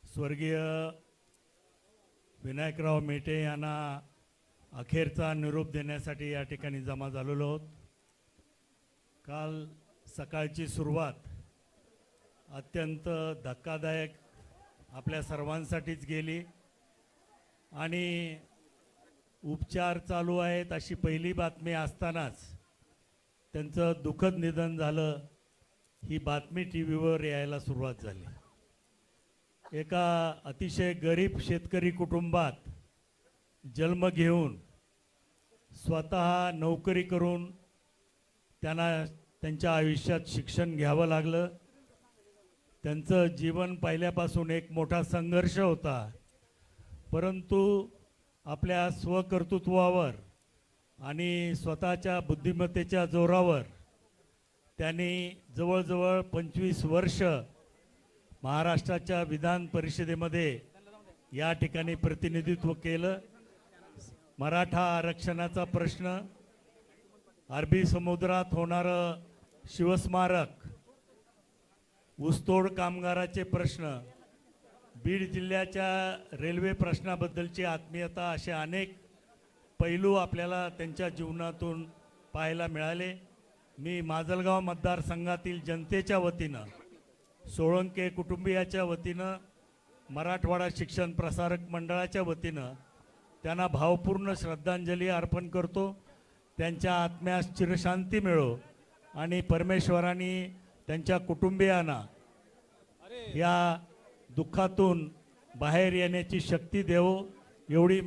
स्वर्गीय विनायकराव मेटे यांना अखेरचा निरोप देण्यासाठी या ठिकाणी जमा झालेलो आहोत. काल सकाळची सुरुवात अत्यंत धक्कादायक आपल्या सर्वांसाठीच गेली आणि उपचार चालू आहेत अशी पहिली बातमी असतानाच त्यांचं दुःखद निधन झालं ही बातमी टी व्हीवर यायला सुरुवात झाली. एका अतिशय गरीब शेतकरी कुटुंबात जन्म घेऊन स्वतः नोकरी करून त्यांना त्यांच्या आयुष्यात शिक्षण घ्यावं लागलं. त्यांचं जीवन पहिल्यापासून एक मोठा संघर्ष होता, परंतु आपल्या स्वकर्तृत्वावर आणि स्वतःच्या बुद्धिमत्तेच्या जोरावर त्यांनी जवळजवळ 25 वर्ष महाराष्ट्राच्या विधान परिषदेमध्ये या ठिकाणी प्रतिनिधित्व केलं. मराठा आरक्षणाचा प्रश्न, अरबी समुद्रात होणारं शिवस्मारक, ऊसतोड कामगाराचे प्रश्न, बीड जिल्ह्याच्या रेल्वे प्रश्नाबद्दलची आत्मीयता असे अनेक पैलू आपल्याला त्यांच्या जीवनातून पाहायला मिळाले. मी माजलगाव मतदारसंघातील जनतेच्या वतीनं, सोळंके कुटुंबियाच्या वतीनं, मराठवाडा शिक्षण प्रसारक मंडळाच्या वतीनं त्यांना भावपूर्ण श्रद्धांजली अर्पण करतो. त्यांच्या आत्म्यास चिरशांती मिळो आणि परमेश्वराने त्यांच्या कुटुंबियांना या दुःखातून बाहेर येण्याची शक्ती देवो एवढी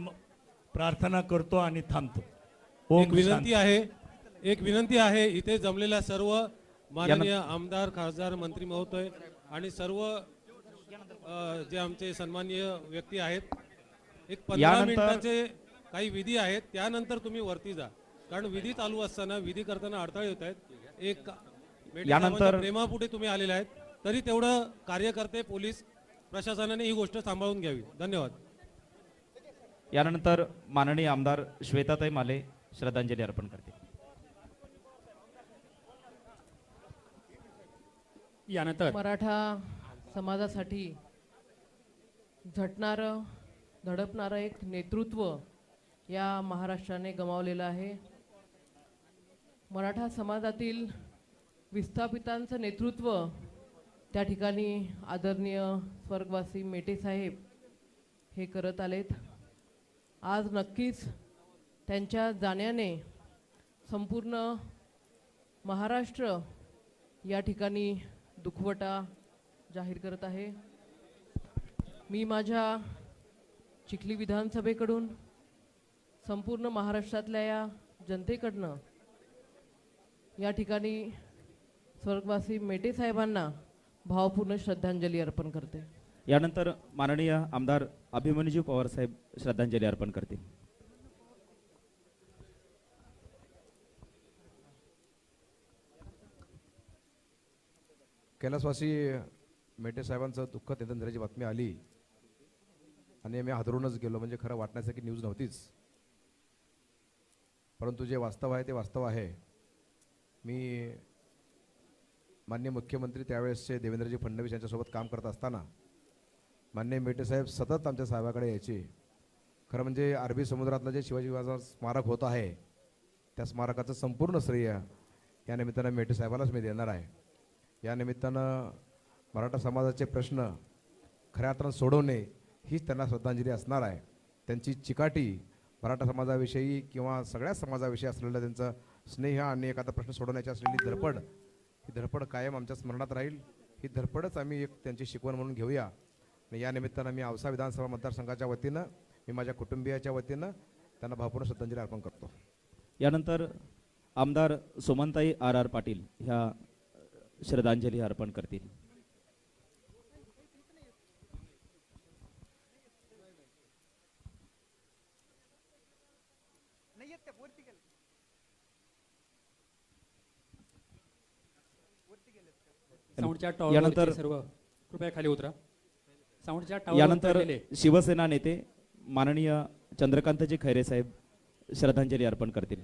प्रार्थना करतो आणि थांबतो. एक विनंती आहे इथे जमलेल्या सर्व माननीय आमदार, खासदार, मंत्री महोदय आणि सर्व जे आमचे सन्माननीय व्यक्ती आहेत, एक 15 मिनिटाचे काही विधी आहेत, त्यानंतर तुम्ही वरती जा, कारण विधी चालू असताना विधी करताना अडथळे होत आहेत. एक यानंतर प्रेमापुढे तुम्ही आलेले आहेत, तरी तेवढं कार्यकर्ते, पोलीस प्रशासनाने ही गोष्ट सांभाळून घ्यावी. धन्यवाद. यानंतर माननीय आमदार श्वेताताई माले श्रद्धांजली अर्पण करतील. यानंतर मराठा समाजासाठी झटणारं, धडपणारं एक नेतृत्व या महाराष्ट्राने गमावलेलं आहे. मराठा समाजातील विस्थापितांचं नेतृत्व त्या ठिकाणी आदरणीय स्वर्गवासी मेटे साहेब हे करत आलेत. आज नक्कीच त्यांच्या जाण्याने संपूर्ण महाराष्ट्र या ठिकाणी दुखवटा जाहीर करत आहे. मी माझ्या चिखली विधानसभेकडून संपूर्ण महाराष्ट्रातल्या या जनतेकडनं या ठिकाणी स्वर्गवासी मेटे साहेबांना भावपूर्ण श्रद्धांजली अर्पण करते. यानंतर माननीय आमदार अभिमन्यू पवार साहेब श्रद्धांजली अर्पण करतील. कैलासवासी मेटे साहेबांचं दुःखद निधन झाल्याची बातमी आली आणि आम्ही हादरूनच गेलो. म्हणजे खरं वाटण्यासारखी न्यूज नव्हतीच, परंतु जे वास्तव आहे ते वास्तव आहे. मी माननीय मुख्यमंत्री त्यावेळेसचे देवेंद्रजी फडणवीस यांच्यासोबत काम करत असताना माननीय मेटे साहेब सतत आमच्या साहेबाकडे यायचे. खरं म्हणजे अरबी समुद्रातलं जे शिवाजी महाराजांचं स्मारक होत आहे त्या स्मारकाचं संपूर्ण श्रेय या निमित्तानं मेटे साहेबालाच मी देणार आहे. या निमित्तानं मराठा समाजाचे प्रश्न खऱ्या अर्थानं सोडवणे हीच त्यांना श्रद्धांजली असणार आहे. त्यांची चिकाटी मराठा समाजाविषयी किंवा सगळ्या समाजाविषयी असलेलं त्यांचं स्नेह आणि एखादा प्रश्न सोडवण्याची असलेली धडपड, ही धडपड कायम आमच्या स्मरणात राहील. ही धडपडच आम्ही एक त्यांची शिकवण म्हणून घेऊया. आणि या निमित्तानं मी औसा विधानसभा मतदारसंघाच्या वतीनं मी माझ्या कुटुंबियाच्या वतीनं त्यांना भावपूर्ण श्रद्धांजली अर्पण करतो. यानंतर आमदार सुमनताई आर पाटील ह्या श्रद्धांजली अर्पण करतील. साऊंडच्या यानंतर टॉवरवरचे सर्व कृपया खाली उतरा. साऊंडच्या टॉवरवर यानंतर उतरलेले शिवसेना नेते माननीय चंद्रकांतजी खैरे साहेब श्रद्धांजली अर्पण करतील.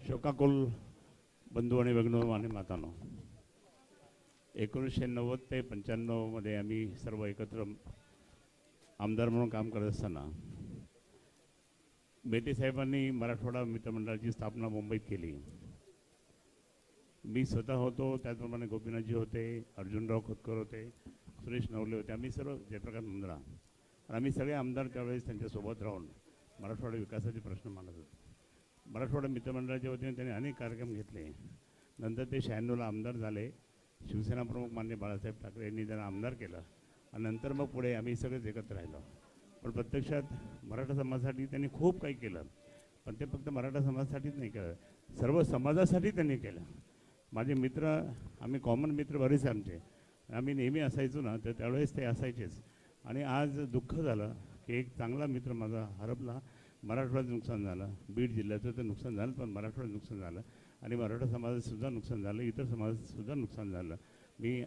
शोकाकुल बंधू आणि भगिनो आणि मातानो, 1990 ते 95 मध्ये आम्ही सर्व एकत्र आमदार म्हणून काम करत असताना मेटे साहेबांनी मराठवाडा मित्रमंडळाची स्थापना मुंबईत केली. मी स्वतः होतो, त्याचप्रमाणे गोपीनाथजी होते, अर्जुनराव खोतकर होते, सुरेश नवले होते, आम्ही सर्व जयप्रकाश मुंद्रा, आम्ही सगळे आमदार त्यावेळेस त्यांच्यासोबत राहून मराठवाडा विकासाचे प्रश्न मांडत होते. मराठवाडा मित्रमंडळाच्या वतीने त्यांनी अनेक कार्यक्रम घेतले. नंतर ते 96ला आमदार झाले. शिवसेना प्रमुख माननीय बाळासाहेब ठाकरे यांनी त्यांना आमदार केलं आणि नंतर मग पुढे आम्ही सगळेच एकत्र राहिलो. पण प्रत्यक्षात मराठा समाजासाठी त्यांनी खूप काही केलं, पण ते फक्त मराठा समाजासाठीच नाही केलं, सर्व समाजासाठी त्यांनी केलं. माझे मित्र, आम्ही कॉमन मित्र बरेच आमचे, आम्ही नेहमी असायचो ना, तर त्यावेळेस ते असायचेच. आणि आज दुःख झालं की एक चांगला मित्र माझा हरपला. मराठवाड्यात नुकसान झालं, बीड जिल्ह्याचं तर नुकसान झालं, पण मराठवाड्यात नुकसान झालं आणि मराठा समाजातसुद्धा नुकसान झालं, इतर समाजातसुद्धा नुकसान झालं. मी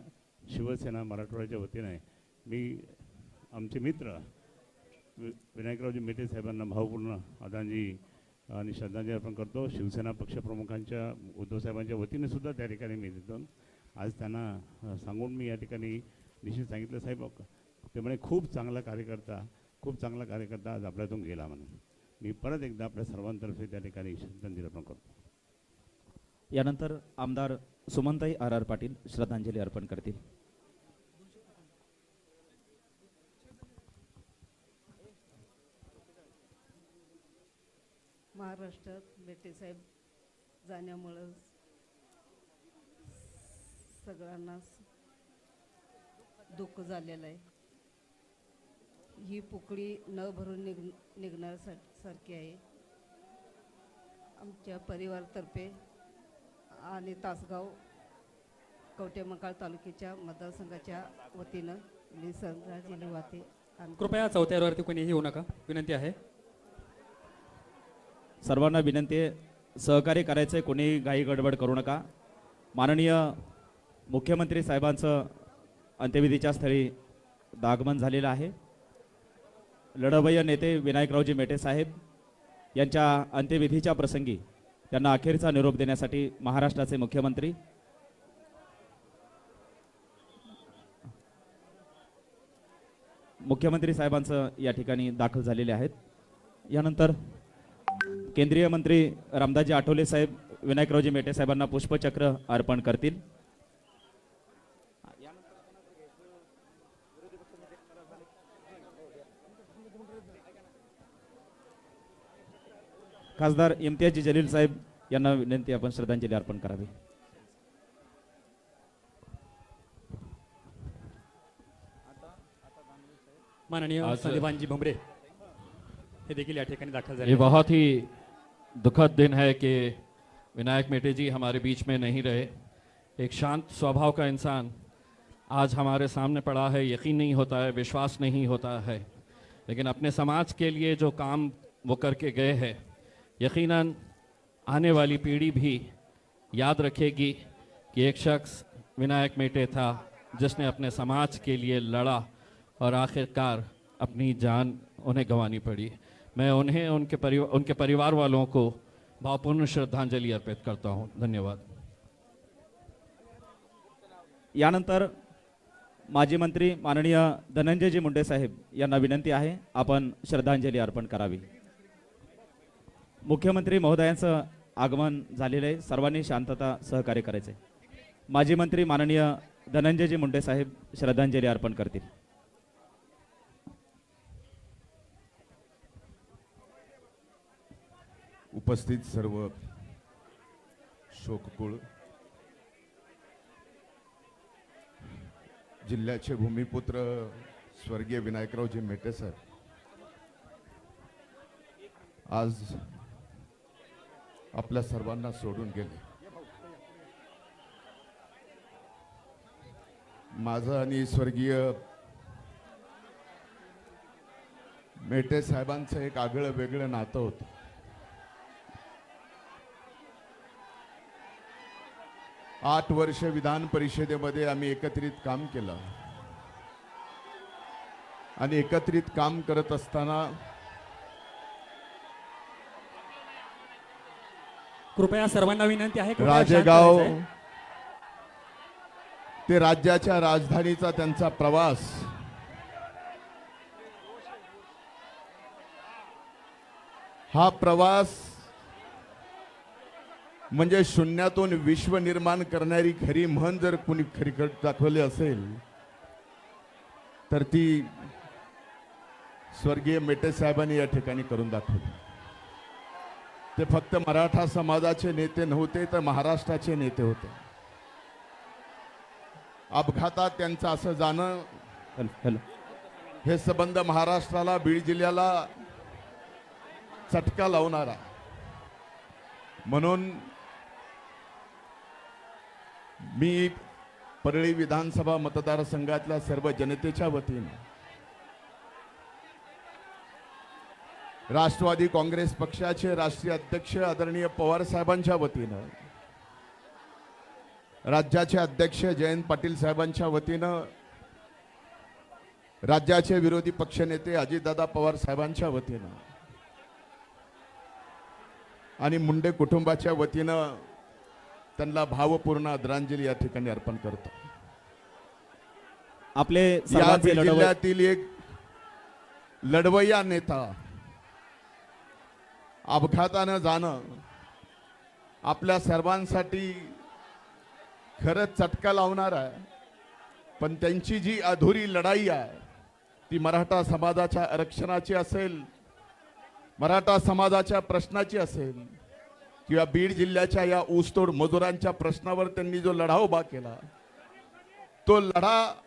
शिवसेना मराठवाड्याच्या वतीने मी आमचे मित्र विनायकरावजी मेटे साहेबांना भावपूर्ण आदरांजली आणि श्रद्धांजली अर्पण करतो. शिवसेना पक्षप्रमुखांच्या उद्धव साहेबांच्या वतीने सुद्धा त्या ठिकाणी मी देतो. आज त्यांना सांगून मी या ठिकाणी निश्चित सांगितलं, साहेब ते म्हणे खूप चांगला कार्यकर्ता आज आपल्यातून गेला म्हणून. मी परत एकदा आपल्या सर्वांतर्फे त्या ठिकाणी श्रद्धांजली अर्पण करतो. यानंतर आमदार सुमनताई आर पाटील श्रद्धांजली अर्पण करतील. महाराष्ट्रात मेटे साहेब जाण्यामुळं सगळ्यांना दुःख झालेलं आहे. ही पुकळी न भरून निघण्यासारखी आहे. आमच्या परिवारातर्फे आणि तासगाव कवठेमंकाळ तालुक्याच्या मतदारसंघाच्या वतीनं मी श्रद्धांजली वाहते. कृपया चौथ्या रोवरती कोणीही येऊ नका, विनंती आहे. सर्वांना विनंती आहे, सहकार्य करायचं आहे, कोणी घाई गडबड करू नका. माननीय मुख्यमंत्री साहेबांचं अंत्यविधीच्या स्थळी आगमन झालेलं आहे. लढवय्य नेते विनायकरावजी मेटे साहेब यांच्या अंत्यविधीच्या प्रसंगी त्यांना अखेरचा निरोप देण्यासाठी महाराष्ट्राचे मुख्यमंत्री साहेबांचं या ठिकाणी दाखल झालेले आहेत. यानंतर केंद्रीय मंत्री रामदासजी आठवले साहेब विनायकरावजी मेटे साहेबांना पुष्पचक्र अर्पण करतील. खासदार इम्तियाजी जलील साहेब यांना विनंती आपण श्रद्धांजली अर्पण करावी. माननीय आज- संदीपानजी भुमरे हे देखील या ठिकाणी दाखल झाले ये आहेत. बहुत ही दुखद दिन है कि विनायक मेटे जी हमारे बीच में नहीं रहे. एक शांत स्वभाव का इंसान आज हमारे सामने पड़ा है. यकीन नहीं होता है, विश्वास नहीं होता है, लेकिन अपने समाज के लिए जो काम वो करके गए हैं, यकीनन आने वाली पीढ़ी भी याद रखेगी कि एक शख्स विनायक मेटे था जिसने अपने समाज के लिए लड़ा और आखिरकार अपनी जान उन्हें गंवानी पड़ी. मैं उन्हें उनके परिवार वालों को भावपूर्ण श्रद्धांजलि अर्पित करता हूं. धन्यवाद. यानंतर माजी मंत्री माननीय धनंजयजी मुंडे साहेब यांना विनंती आहे आपण श्रद्धांजली अर्पण करावी. मुख्यमंत्री महोदयांचं आगमन झालेलं आहे. सर्वांनी शांतता सहकार्य करायचे. माजी मंत्री माननीय धनंजयजी मुंडे साहेब श्रद्धांजली अर्पण करतील. उपस्थित सर्व शोककुळ जिल्ह्याचे भूमिपुत्र स्वर्गीय विनायकरावजी मेटे सर आज आपल्या सर्वांना सोडून गेले. माझं आणि स्वर्गीय मेटे साहेबांचं एक आगळं वेगळं नातं होतं. आठ वर्ष विधान परिषदेमध्ये आम्ही एकत्रित काम केलं आणि एकत्रित काम करत असताना कृपया सर्वांना विनंती आहे, कृपया शांत राजेगाव राहायचंय. ते राज्याच्या राजधानीचा त्यांचा प्रवास हा प्रवास म्हणजे शून्यातून विश्व निर्माण करणारी खरी म्हण जर कुणी खरी दाखवली असेल तर ती स्वर्गीय मेटे साहेबांनी या ठिकाणी करून दाखवली. ते फक्त मराठा समाजाचे नेते नव्हते तर महाराष्ट्राचे नेते होते. अपघातात त्यांचं असं जाणं हे संबंध महाराष्ट्राला बीड जिल्ह्याला चटका लावणारा. म्हणून मी परळी विधानसभा मतदारसंघातल्या सर्व जनतेच्या वतीने राष्ट्रवादी काँग्रेस पक्षाचे राष्ट्रीय अध्यक्ष आदरणीय पवार साहेबांच्या वतीनं, राज्याचे अध्यक्ष जयंत पाटील साहेबांच्या वतीनं, राज्याचे विरोधी पक्षनेते अजितदादा पवार साहेबांच्या वतीनं आणि मुंडे कुटुंबाच्या वतीनं त्यांना भावपूर्ण आदरांजली या ठिकाणी अर्पण करतो. आपले या जिल्ह्यातील एक लढवय्या नेता अपघातानं जाणं आपल्या सर्वांसाठी खरंच चटका लावणार आहे. पण त्यांची जी अधुरी लढाई आहे ती मराठा समाजाच्या आरक्षणाची असेल, मराठा समाजाच्या प्रश्नाची असेल किंवा बीड जिल्ह्याच्या या ऊसतोड मजुरांच्या प्रश्नावर त्यांनी जो लढा उभा केला तो लढा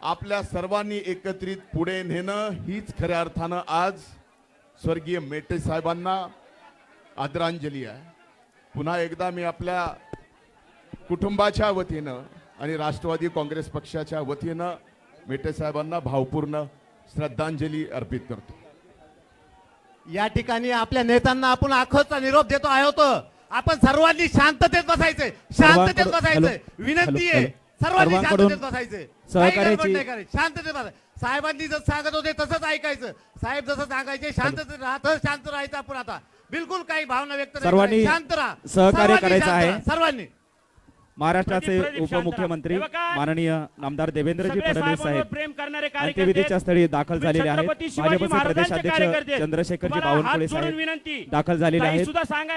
आपल्या सर्वांनी एकत्रित पुढे नेणं हीच खऱ्या अर्थानं आज स्वर्गीय मेटे साहेबांना आदरांजली आहे. पुन्हा एकदा मी आपल्या कुटुंबाच्या वतीनं आणि राष्ट्रवादी काँग्रेस पक्षाच्या वतीनं मेटे साहेबांना भावपूर्ण श्रद्धांजली अर्पित करतो. या ठिकाणी आपल्या नेत्यांना आपण आखोचा निरोप देतो आहोत. आपण सर्वांनी शांततेत बसायचंय, शांततेत बसायचंय. विनंती आहे सर्वांनी शांततेत बसायचंय, शांततेत बसायचं. साहेबांनी जसं सांगत होते तसंच ऐकायचं. साहेब जसं सांगायचे शांततेत राहतं, शांत राहायचं. आपण आता बिलकुल काही भावना व्यक्त सर्वांनी शांत राहा, सहकार्य करायचं आहे. सर्वांनी. महाराष्ट्राचे उपमुख्यमंत्री माननीय आमदार देवेंद्रजी फडणवीस साहेब अंत्यविधीच्या स्थळी दाखल झालेले आहेत. भाजपचे प्रदेशाध्यक्ष चंद्रशेखरजी बावनकुळे साहेब दाखल झालेले आहेत.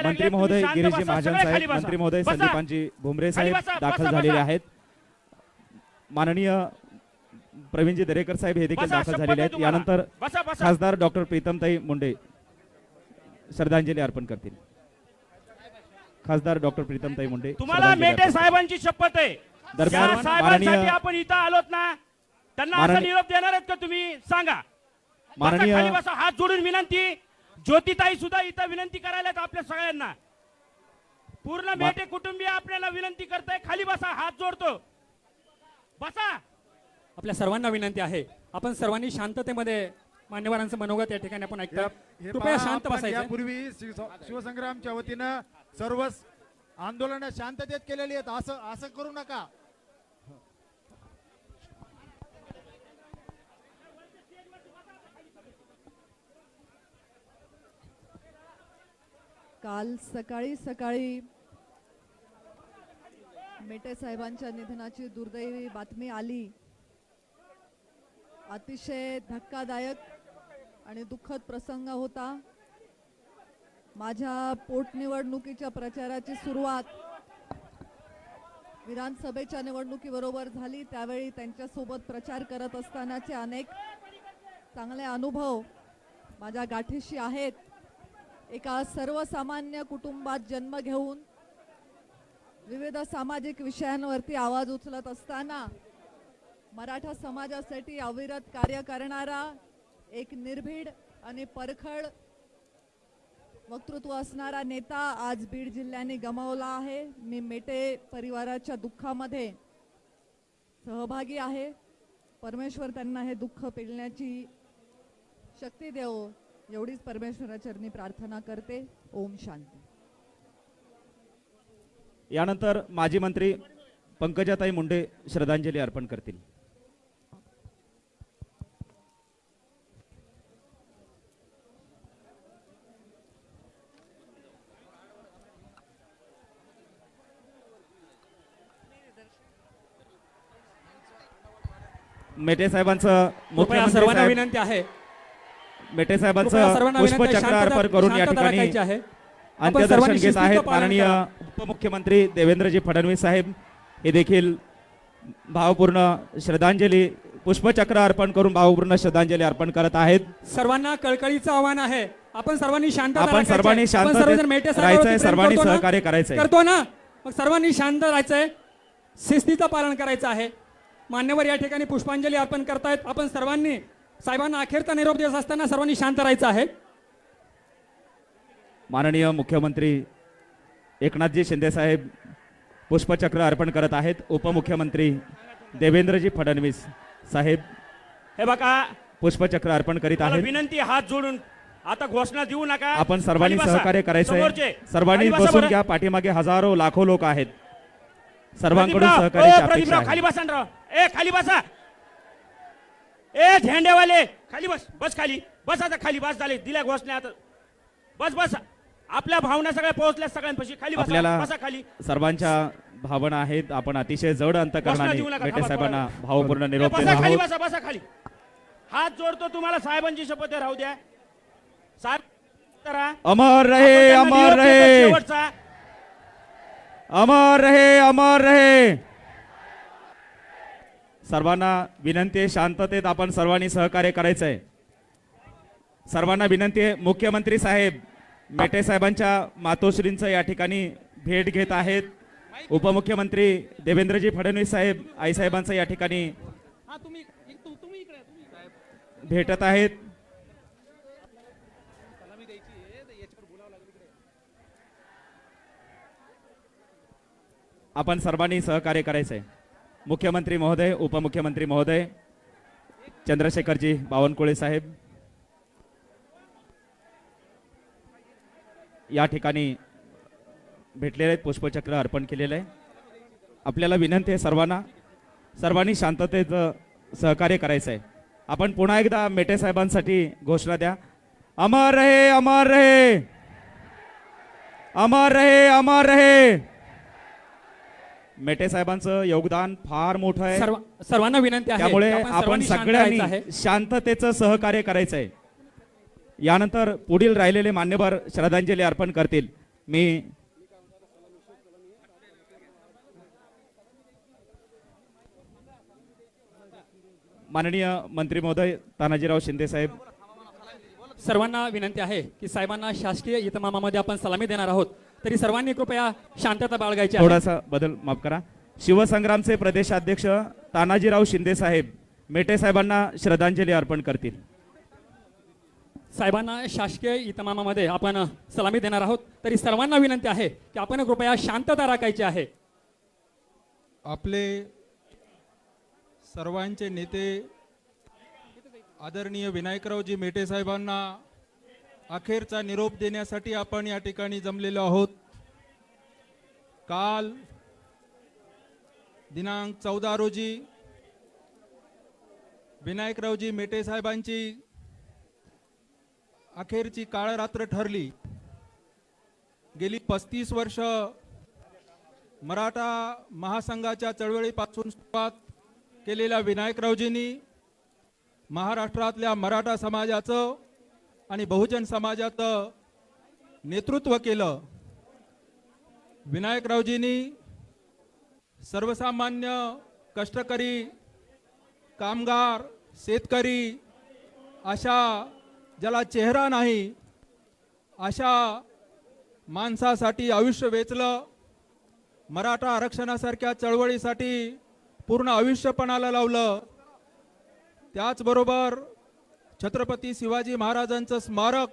मंत्री महोदय गिरीजी महाजन साहेब, मंत्री महोदय संदीपानजी भुमरे साहेब दाखल झालेले आहेत. माननीय प्रवीणजी दरेकर साहेब हे देखील दाखल झालेले आहेत. यानंतर खासदार डॉक्टर प्रीतमताई मुंडे श्रद्धांजली अर्पण करतील. खासदार डॉक्टर प्रीतमताई मुंडे तुम्हाला श्रद्धांजली मेटे अर्पण साहेबांची शपथ आहे. दरम्यान त्या साहेबांसाठी माननीय- आपण इथं आलोत ना, त्यांना असा माननीय- निरोप देणार आहेत का तुम्ही सांगा. माननीय- बसा खाली बसा, हात जोडून विनंती. ज्योतिताई सुद्धा इथं विनंती करायला आपल्या सगळ्यांना. पूर्ण मेटे कुटुंबीय आपल्याला विनंती करताय, खाली बसा, हात जोडतो, बसा. आपल्या सर्वांना विनंती आहे, आपण सर्वांनी शांततेमध्ये मान्यवरांचं मनोगत या ठिकाणी आपण ऐकतो. कृपया शांत बसायचं. यापूर्वी शिवसंग्रामच्या वतीनं सर्व आंदोलन शांततेत केलेली आहेत. असं करू नका. काल सकाळी सकाळी मेटे साहेबांच्या निधनाची दुर्दैवी बातमी आली. अतिशय धक्कादायक आणि दुःखद प्रसंग होता. माझ्या पोटनिवडणुकीच्या प्रचाराची सुरुवात विधानसभेच्या निवडणुकीबरोबर झाली. त्यावेळी त्यांच्यासोबत प्रचार करत असतानाचे अनेक चांगले अनुभव माझ्या गाठीशी आहेत. एका सर्वसामान्य कुटुंबात जन्म घेऊन विविध सामाजिक विषयांवरती आवाज उचलत असताना मराठा समाजासाठी अविरत कार्य करणारा एक निर्भीड आणि परखड वक्तृत्व असणारा नेता आज बीड जिल्ह्याने गमावला आहे. मी मेटे परिवाराच्या दुःखामध्ये सहभागी आहे. परमेश्वर त्यांना हे दुःख पेलण्याची शक्ती देवो एवढीच परमेश्वराचरणी प्रार्थना करते. ओम शांती. यानंतर माजी मंत्री पंकजाताई मुंडे श्रद्धांजली अर्पण करतील. मेटे साहेबांचं कृपया सर्वांना विनंती आहे. मेटे कृपया साहेबांचं सर्वांना विनंती आहे, पुष्पचक्र शांतता- अर्पण करून या शांतता ठिकाणी राखायची आहे. आपण अंत्यदर्शन सर्वांनी घेत शिस्तीचं आहेत. पालन माननीय करा. उपमुख्यमंत्री देवेंद्रजी फडणवीस साहेब हे देखील भावपूर्ण श्रद्धांजली पुष्पचक्र अर्पण करून भावपूर्ण श्रद्धांजली अर्पण करत आहेत. सर्वांना कळकळीचं आव्हान आहे, आपण सर्वांनी शांतता आपण राखायची आहे. सर्वांनी आपण शांततेत सर्वजण मेटे साहेबांवरती राहायचंय, प्रेम सर्वांनी करतो ना? सहकार्य करायचंय. करतो ना, मग सर्वांनी शांत राहायचंय, शिस्तीचं पालन करायचं आहे. मान्यवर या ठिकाणी पुष्पांजली अर्पण करतायत. आपण सर्वांनी साहेबांना अखेरचा निरोप देत असताना सर्वांनी शांत राहायचं आहे. माननीय मुख्यमंत्री एकनाथजी शिंदे साहेब पुष्पचक्र अर्पण करत आहेत. उपमुख्यमंत्री देवेंद्रजी फडणवीस साहेब हे बघा, पुष्पचक्र अर्पण करीत मला आहेत. विनंती, हात जोडून आता घोषणा देऊ नका. आपण सर्वांनी खाली बसा. सहकार्य करायचंय. समोरचे. सर्वांनी खाली बसा बसून बरं. घ्या. पाठीमागे हजारो लाखो लोक आहेत. सर्वांकडून प्रदीपराव, सहकार्याची अपेक्षा प्रदीपराव, आहे. खाली बसा ना राव. ए खाली बसा. ए झेंडेवाले खाली बस, बस खाली बस. आता खाली बस झाले, दिल्या घोषणा आता. बस बस, आपल्या भावना सगळ्या पोहोचल्या सगळ्यांपाशी. खाली बसा, आपल्याला बसा खाली. सर्वांच्या भावना आहेत. आपण अतिशय जड घोषणा अंतकरणाने देऊ नका, मेटे थांबा, साहेबांना थांबा. भावपूर्ण ए, निरोप देत बसा खाली, आहोत. बसा बसा खाली. हात जोडतो तुम्हाला, साहेबांची शपथ आहे, राहू द्या. साहेब करा. अमर रहे, आपण त्यांना अमर निरोप देतो रहे. शेवटचा. अमर रहे, अमर रहे. सर्वांना विनंती आहे, शांततेत आपण सर्वांनी सहकार्य करायचंय. सर्वांना विनंती आहे. मुख्यमंत्री साहेब मेटे साहेबांच्या मातोश्रींचं या ठिकाणी भेट घेत आहेत. उपमुख्यमंत्री देवेंद्रजी फडणवीस साहेब आईसाहेबांचं या ठिकाणी भेटत आहेत. आपण सर्वांनी सहकार्य करायचंय. मुख्यमंत्री महोदय, उपमुख्यमंत्री महोदय, चंद्रशेखरजी बावनकुळे साहेब या ठिकाणी भेटलेले आहेत. पुष्पचक्र अर्पण केलेलं आहे. आपल्याला विनंती आहे सर्वांनी शांततेचं सहकार्य करायचं आहे. आपण पुन्हा एकदा मेटे साहेबांसाठी घोषणा द्या. अमर रहे, अमर रहे, अमर रहे, अमर रहे. मेटे साहेबांचं योगदान फार मोठं आहे. सर्वांना विनंती आहे, त्यामुळे आपण आपण सर्वांनी शांत राहायचं सगळ्यांनी आहे. शांततेचं सहकार्य करायचं आहे. यानंतर पुढील राहिलेले मान्यवर श्रद्धांजली अर्पण करतील. मी माननीय मंत्री महोदय तानाजीराव शिंदे साहेब सर्वांना विनंती आहे की साहेबांना शासकीय इतमामामध्ये आपण सलामी देणार आहोत, तरी सर्वांनी कृपया शांतता बाळगायची आहे. थोडासा बदल माफ करा. शिवसंग्रामचे प्रदेशाध्यक्ष तानाजीराव शिंदे साहेब मेटे साहेबांना श्रद्धांजली अर्पण करतील. साहेबांना शासकीय इतमामामध्ये आपण सलामी देणार आहोत, तरी सर्वांना विनंती आहे की आपण कृपया शांतता राखायची आहे. आपले सर्वांचे नेते आदरणीय विनायकरावजी मेटे साहेबांना अखेरचा निरोप देण्यासाठी आपण या ठिकाणी जमलेलो आहोत. काल दिनांक 14 रोजी विनायकरावजी मेटे साहेबांची अखेरची काळ रात्र ठरली. गेली 35 वर्ष मराठा महासंघाच्या चळवळीपासून सुरुवात केलेल्या विनायकरावजींनी महाराष्ट्रातल्या मराठा समाजाचं आणि बहुजन समाजाचं नेतृत्व केलं. विनायकरावजींनी सर्वसामान्य कष्टकरी, कामगार, शेतकरी अशा ज्याला चेहरा नाही अशा माणसासाठी आयुष्य वेचलं. मराठा आरक्षणासारख्या चळवळीसाठी पूर्ण आयुष्य पणाला लावलं. त्याचबरोबर छत्रपती शिवाजी महाराजांचं स्मारक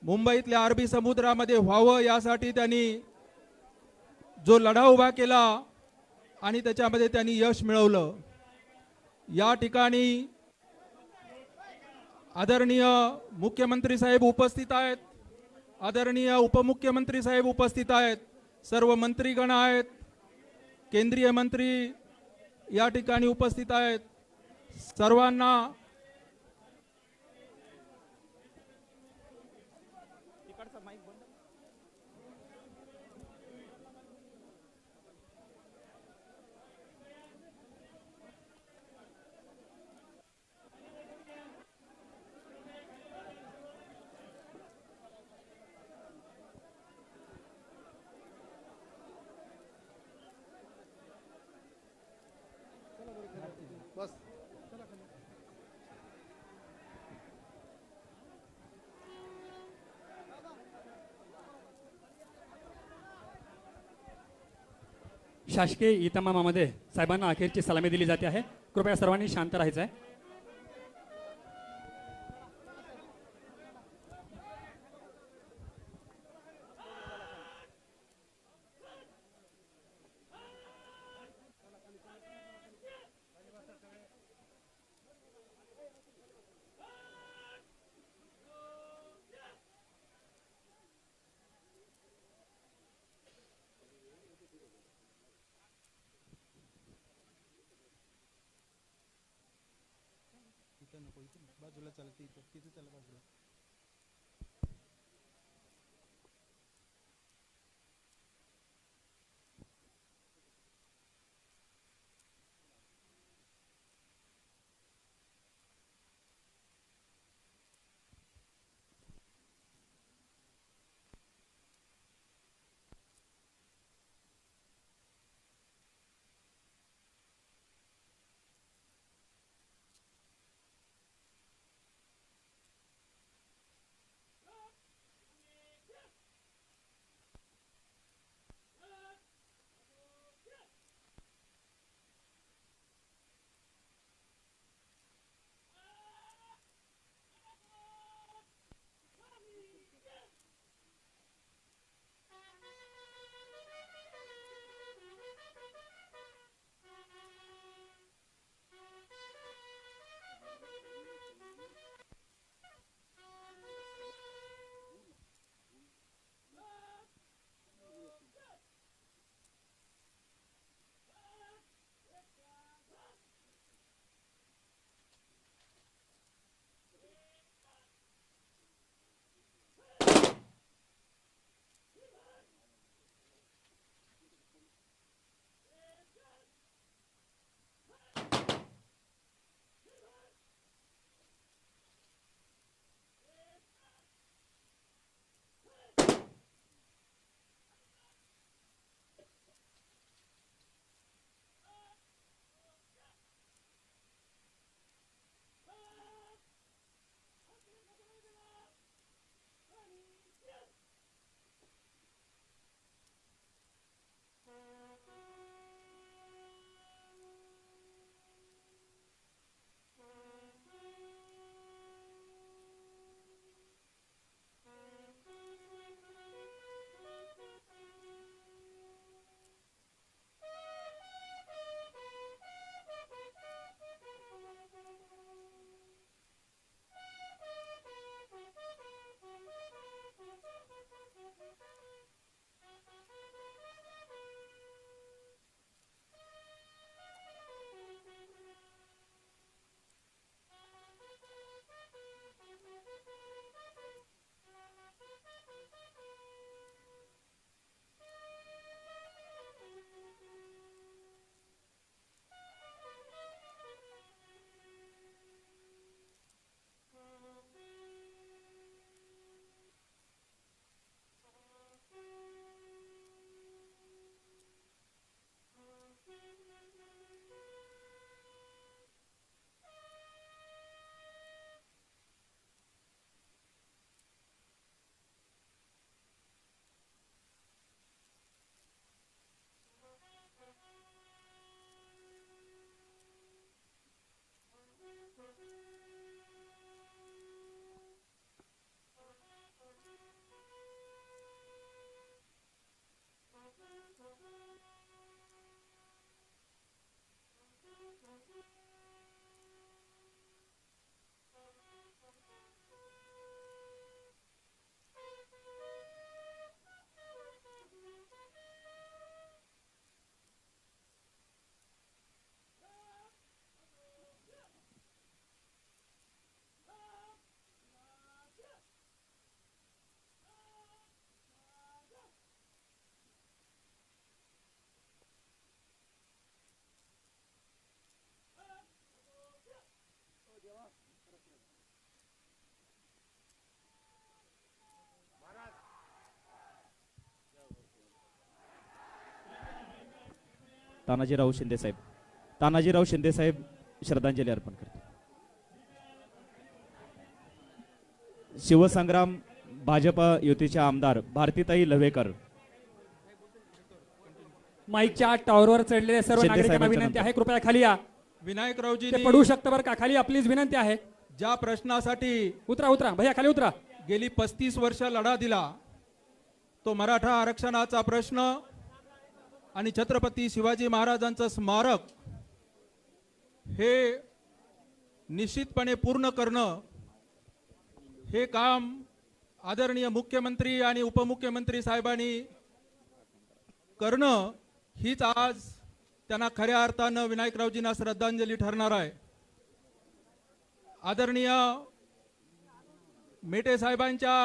मुंबईतल्या अरबी समुद्रामध्ये व्हावं यासाठी त्यांनी जो लढा उभा केला आणि त्याच्यामध्ये त्यांनी यश मिळवलं. या ठिकाणी आदरणीय मुख्यमंत्री साहेब उपस्थित आहेत, आदरणीय उपमुख्यमंत्री साहेब उपस्थित आहेत, सर्व मंत्रीगण आहेत, केंद्रीय मंत्री या ठिकाणी उपस्थित आहेत. सर्वांना शासकीय इतमामामध्ये साहेबांना अखेरची सलामी दिली जाते आहे. कृपया सर्वांनी शांत राहायचं आहे. बाजूला चालते तिथे चला बाजूला. तानाजीराव शिंदे साहेब. तानाजीराव शिंदे साहेब श्रद्धांजली अर्पण करते. शिवसंग्राम भाजपा युतीच्या आमदार भारतीताई लवेकर. माईकच्या टॉवरवर चढलेले सर्व शिंदे नागरिकांना साहेबांच्या विनंती नंतर. आहे, कृपया खाली या. विनायकरावजी ते पडू शकतं बरं का, खाली या प्लीज, विनंती आहे. ज्या प्रश्नासाठी उतरा उतरा भैया, खाली उतरा. गेली 35 वर्ष लढा दिला, तो मराठा आरक्षणाचा प्रश्न आणि छत्रपती शिवाजी महाराजांचं स्मारक हे निश्चितपणे पूर्ण करणं, हे काम आदरणीय मुख्यमंत्री आणि उपमुख्यमंत्री साहेबांनी करणं, हीच आज त्यांना खऱ्या अर्थानं विनायकरावजींना श्रद्धांजली ठरणार आहे. आदरणीय मेटे साहेबांच्या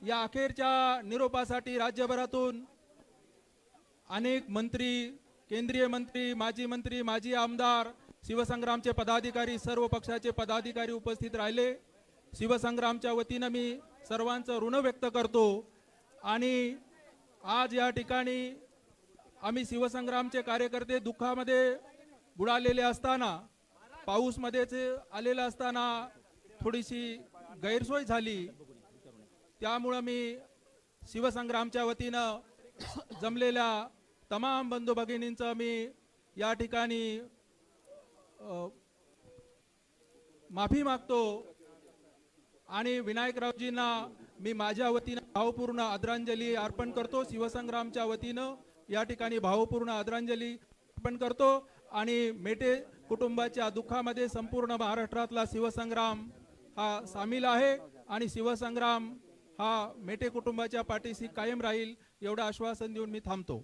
या अखेरच्या निरोपासाठी राज्यभरातून अनेक मंत्री, केंद्रीय मंत्री, माजी आमदार, शिवसंग्रामचे पदाधिकारी, सर्व पक्षाचे पदाधिकारी उपस्थित राहिले. शिवसंग्रामच्या वतीनं मी सर्वांचं ऋण व्यक्त करतो. आणि आज या ठिकाणी आम्ही शिवसंग्रामचे कार्यकर्ते दुःखामध्ये बुडालेले असताना, पाऊसमध्येच आलेला असताना थोडीशी गैरसोय झाली, त्यामुळं मी शिवसंग्रामच्या वतीनं जमलेल्या तमाम बंधू भगिनींचं मी या ठिकाणी माफी मागतो. आणि विनायकरावजींना मी माझ्या वतीनं भावपूर्ण आदरांजली अर्पण करतो. शिवसंग्रामच्या वतीनं या ठिकाणी भावपूर्ण आदरांजली अर्पण करतो. आणि मेटे कुटुंबाच्या दुःखामध्ये संपूर्ण महाराष्ट्रातला शिवसंग्राम हा सामील आहे आणि शिवसंग्राम हा मेटे कुटुंबाच्या पाठीशी कायम राहील, एवढं आश्वासन देऊन मी थांबतो.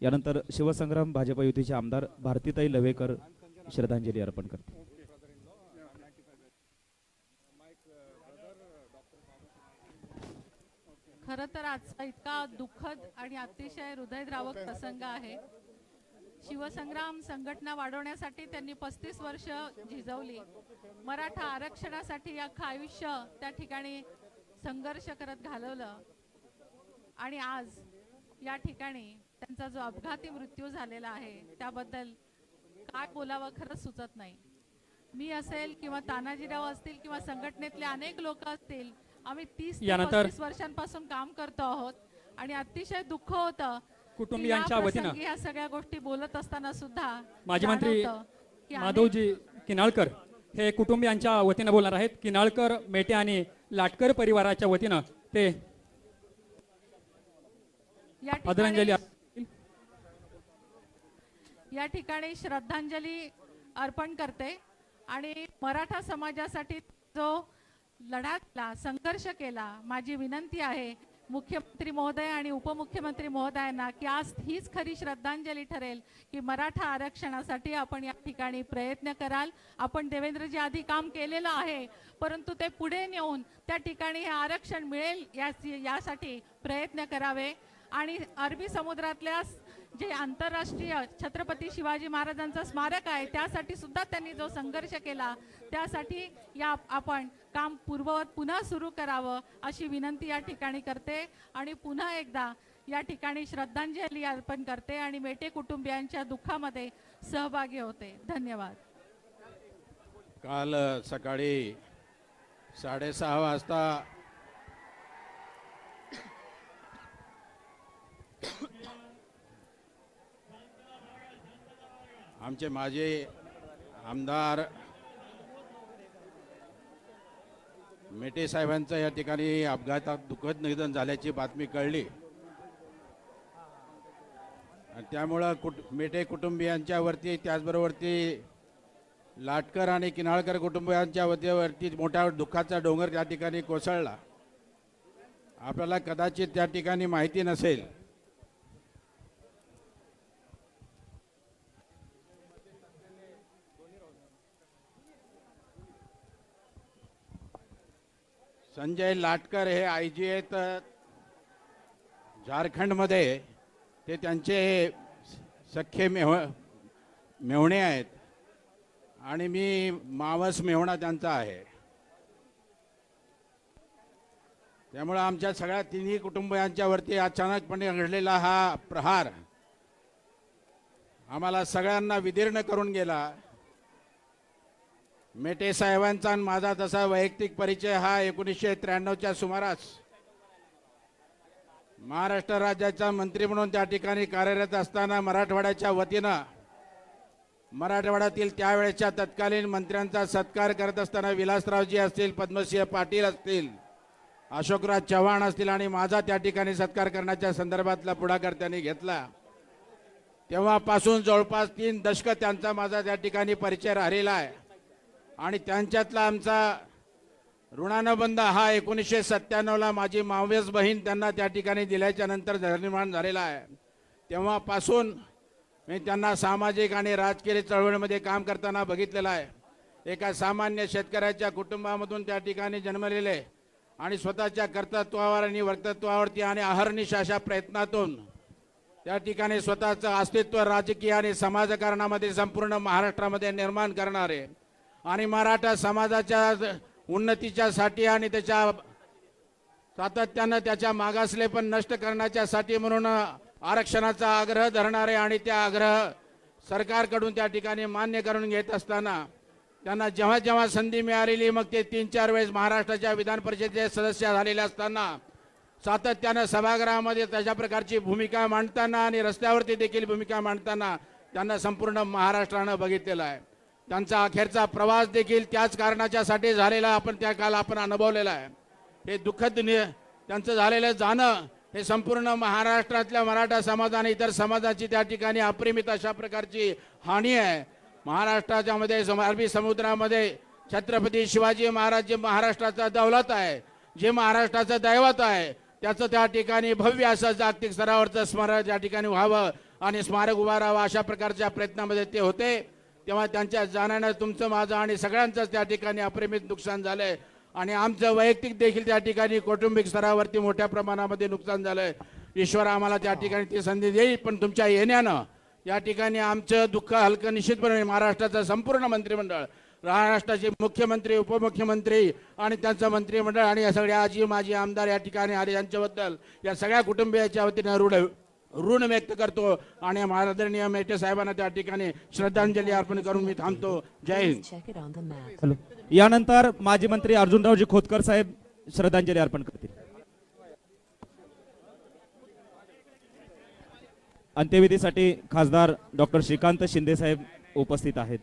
यानंतर शिवसंग्राम भाजपा युतीचे आमदार भारतीताई लवेकर श्रद्धांजली अर्पण करते. खरं तर आजचा इतका दुःखद आणि अतिशय हृदयद्रावक प्रसंग आहे. शिवसंग्राम संघटना वाढवण्यासाठी त्यांनी 35 वर्ष झिजवली. मराठा आरक्षणासाठी अख्खं आयुष्य त्या ठिकाणी संघर्ष करत घालवलं. आणि आज या ठिकाणी त्यांचा जो अपघाती मृत्यू झालेला आहे त्याबद्दल काय बोलावं खरंच सुचत नाही. मी असेल किंवा तानाजीराव असतील किंवा संघटनेतले अनेक लोक असतील, आम्ही 30 ते 35 वर्षांपासून काम करतो आहोत आणि अतिशय दुःख होतं कुटुंबियांच्या वतीनं या सगळ्या गोष्टी बोलत असताना सुद्धा माजी मंत्री जाणवतं की माधवजी किनाळकर हे कुटुंबियांच्या वतीनं बोलणार आहेत. किनाळकर, मेटे आणि लाटकर परिवाराच्या वतीनं ते आदरांजली या ठिकाणी श्रद्धांजली अर्पण करते. आणि मराठा समाजासाठी जो लढा केला, संघर्ष केला, माझी विनंती आहे मुख्यमंत्री महोदय आणि उपमुख्यमंत्री महोदयांना की आज हीच खरी श्रद्धांजली ठरेल की मराठा आरक्षणासाठी आपण या ठिकाणी प्रयत्न कराल. आपण देवेंद्रजी आधी काम केलेलं आहे, परंतु ते पुढे नेऊन त्या ठिकाणी हे आरक्षण मिळेल यासाठी प्रयत्न करावे. आणि अरबी समुद्रातल्या जे आंतरराष्ट्रीय छत्रपती शिवाजी महाराजांचं स्मारक आहे त्यासाठी सुद्धा त्यांनी जो संघर्ष केला, त्यासाठी या आपण काम पूर्ववत पुन्हा सुरू करावं अशी विनंती या ठिकाणी करते. आणि पुन्हा एकदा या ठिकाणी श्रद्धांजली अर्पण करते आणि मेटे कुटुंबियांच्या दुःखामध्ये सहभागी होते. धन्यवाद. काल सकाळी 6:30 वाजता आमचे माजी आमदार मेटे साहेबांचं या ठिकाणी अपघातात दुःखद निधन झाल्याची बातमी कळली. त्यामुळं मेटे कुटुंबियांच्या वरती, त्याचबरोबर लाटकर आणि किनाळकर कुटुंबियांच्या वतीवरती मोठा दुःखाचा डोंगर त्या ठिकाणी कोसळला. आपल्याला कदाचित त्या ठिकाणी माहिती नसेल, संजय लाटकर हे IG आहेत झारखंडमध्ये. ते त्यांचे सख्खे मेव्हणे आहेत आणि मी मावस मेव्हणा त्यांचा आहे. त्यामुळे आमच्या सगळ्या तिन्ही कुटुंबियांच्यावरती अचानकपणे घडलेला हा प्रहार आम्हाला सगळ्यांना विदीर्ण करून गेला. मेटे साहेबांचा आणि माझा तसा वैयक्तिक परिचय हा 1993च्या सुमारास महाराष्ट्र राज्याचा मंत्री म्हणून त्या ठिकाणी कार्यरत असताना मराठवाड्याच्या वतीनं मराठवाड्यातील त्यावेळेच्या तत्कालीन मंत्र्यांचा सत्कार करत असताना विलासरावजी असतील, पद्मसिंह पाटील असतील, अशोकराज चव्हाण असतील आणि माझा त्या ठिकाणी सत्कार करण्याच्या संदर्भातला पुढाकार त्यांनी घेतला. तेव्हापासून जवळपास 3 दशकं त्यांचा माझा त्या ठिकाणी परिचय राहिलेला आहे आणि त्यांच्यातला आमचा ऋणानुबंध हा 1997ला माझी मावस बहीण त्यांना त्या ठिकाणी दिल्याच्या नंतर निर्माण झालेला आहे. तेव्हापासून मी त्यांना सामाजिक आणि राजकीय चळवळीमध्ये काम करताना बघितलेलं आहे. एका सामान्य शेतकऱ्याच्या कुटुंबामधून त्या ठिकाणी जन्मलेले आणि स्वतःच्या कर्तृत्वावर आणि वक्तत्वावरती आणि अहर्निश अशा प्रयत्नातून त्या ठिकाणी स्वतःचं अस्तित्व राजकीय आणि समाजकारणामध्ये संपूर्ण महाराष्ट्रामध्ये निर्माण करणारे आणि मराठा समाजाच्या उन्नतीच्यासाठी आणि त्याच्या सातत्यानं त्याच्या मागासलेपण नष्ट करण्याच्यासाठी म्हणून आरक्षणाचा आग्रह धरणारे आणि त्या आग्रह सरकारकडून त्या ठिकाणी मान्य करून घेत असताना त्यांना जेव्हा जेव्हा संधी मिळालेली मग ते 3-4 वेळेस महाराष्ट्राच्या विधान परिषदेचे सदस्य झालेले असताना सातत्यानं सभागृहामध्ये त्याच्या प्रकारची भूमिका मांडताना आणि रस्त्यावरती देखील भूमिका मांडताना त्यांना संपूर्ण महाराष्ट्रानं बघितलेलं आहे. त्यांचा अखेरचा प्रवास देखील त्याच कारणाच्यासाठी झालेला आपण त्या काल आपण अनुभवलेला आहे. हे दुःखद त्यांचं झालेलं जाणं हे संपूर्ण महाराष्ट्रातल्या मराठा समाज आणि इतर समाजाची त्या ठिकाणी अपरिमित अशा प्रकारची हानी आहे. महाराष्ट्राच्या मध्ये अरबी समुद्रामध्ये छत्रपती शिवाजी महाराज जे महाराष्ट्राचा दौलत आहे, जे महाराष्ट्राचं दैवत आहे, त्याचं त्या ठिकाणी भव्य असं जागतिक स्तरावरचं स्मारक त्या ठिकाणी व्हावं आणि स्मारक उभा राहावं अशा प्रकारच्या प्रयत्नामध्ये ते होते. तेव्हा त्यांच्या जाण्यानं तुमचं माझं आणि सगळ्यांचंच त्या ठिकाणी अपरिमित नुकसान झालंय आणि आमचं वैयक्तिक देखील त्या ठिकाणी कौटुंबिक स्तरावरती मोठ्या प्रमाणामध्ये नुकसान झालंय. ईश्वर आम्हाला त्या ठिकाणी ती संधी देईल, पण तुमच्या येण्यानं या ठिकाणी आमचं दुःख हलकं निश्चितपणे महाराष्ट्राचं संपूर्ण मंत्रिमंडळ, महाराष्ट्राचे मुख्यमंत्री, उपमुख्यमंत्री आणि त्यांचं मंत्रिमंडळ आणि या सगळ्या आजी माजी आमदार या ठिकाणी आले यांच्याबद्दल या सगळ्या कुटुंबियाच्या वतीनं ऋण व्यक्त करतो आणि आदरणीय मेटे साहेबांना त्या ठिकाणी श्रद्धांजली अर्पण करून मी थांबतो. जय हिंद. यानंतर माजी मंत्री अर्जुनरावजी खोतकर साहेब श्रद्धांजली अर्पण करतील. अंत्यविधीसाठी खासदार डॉक्टर श्रीकांत शिंदे साहेब उपस्थित आहेत.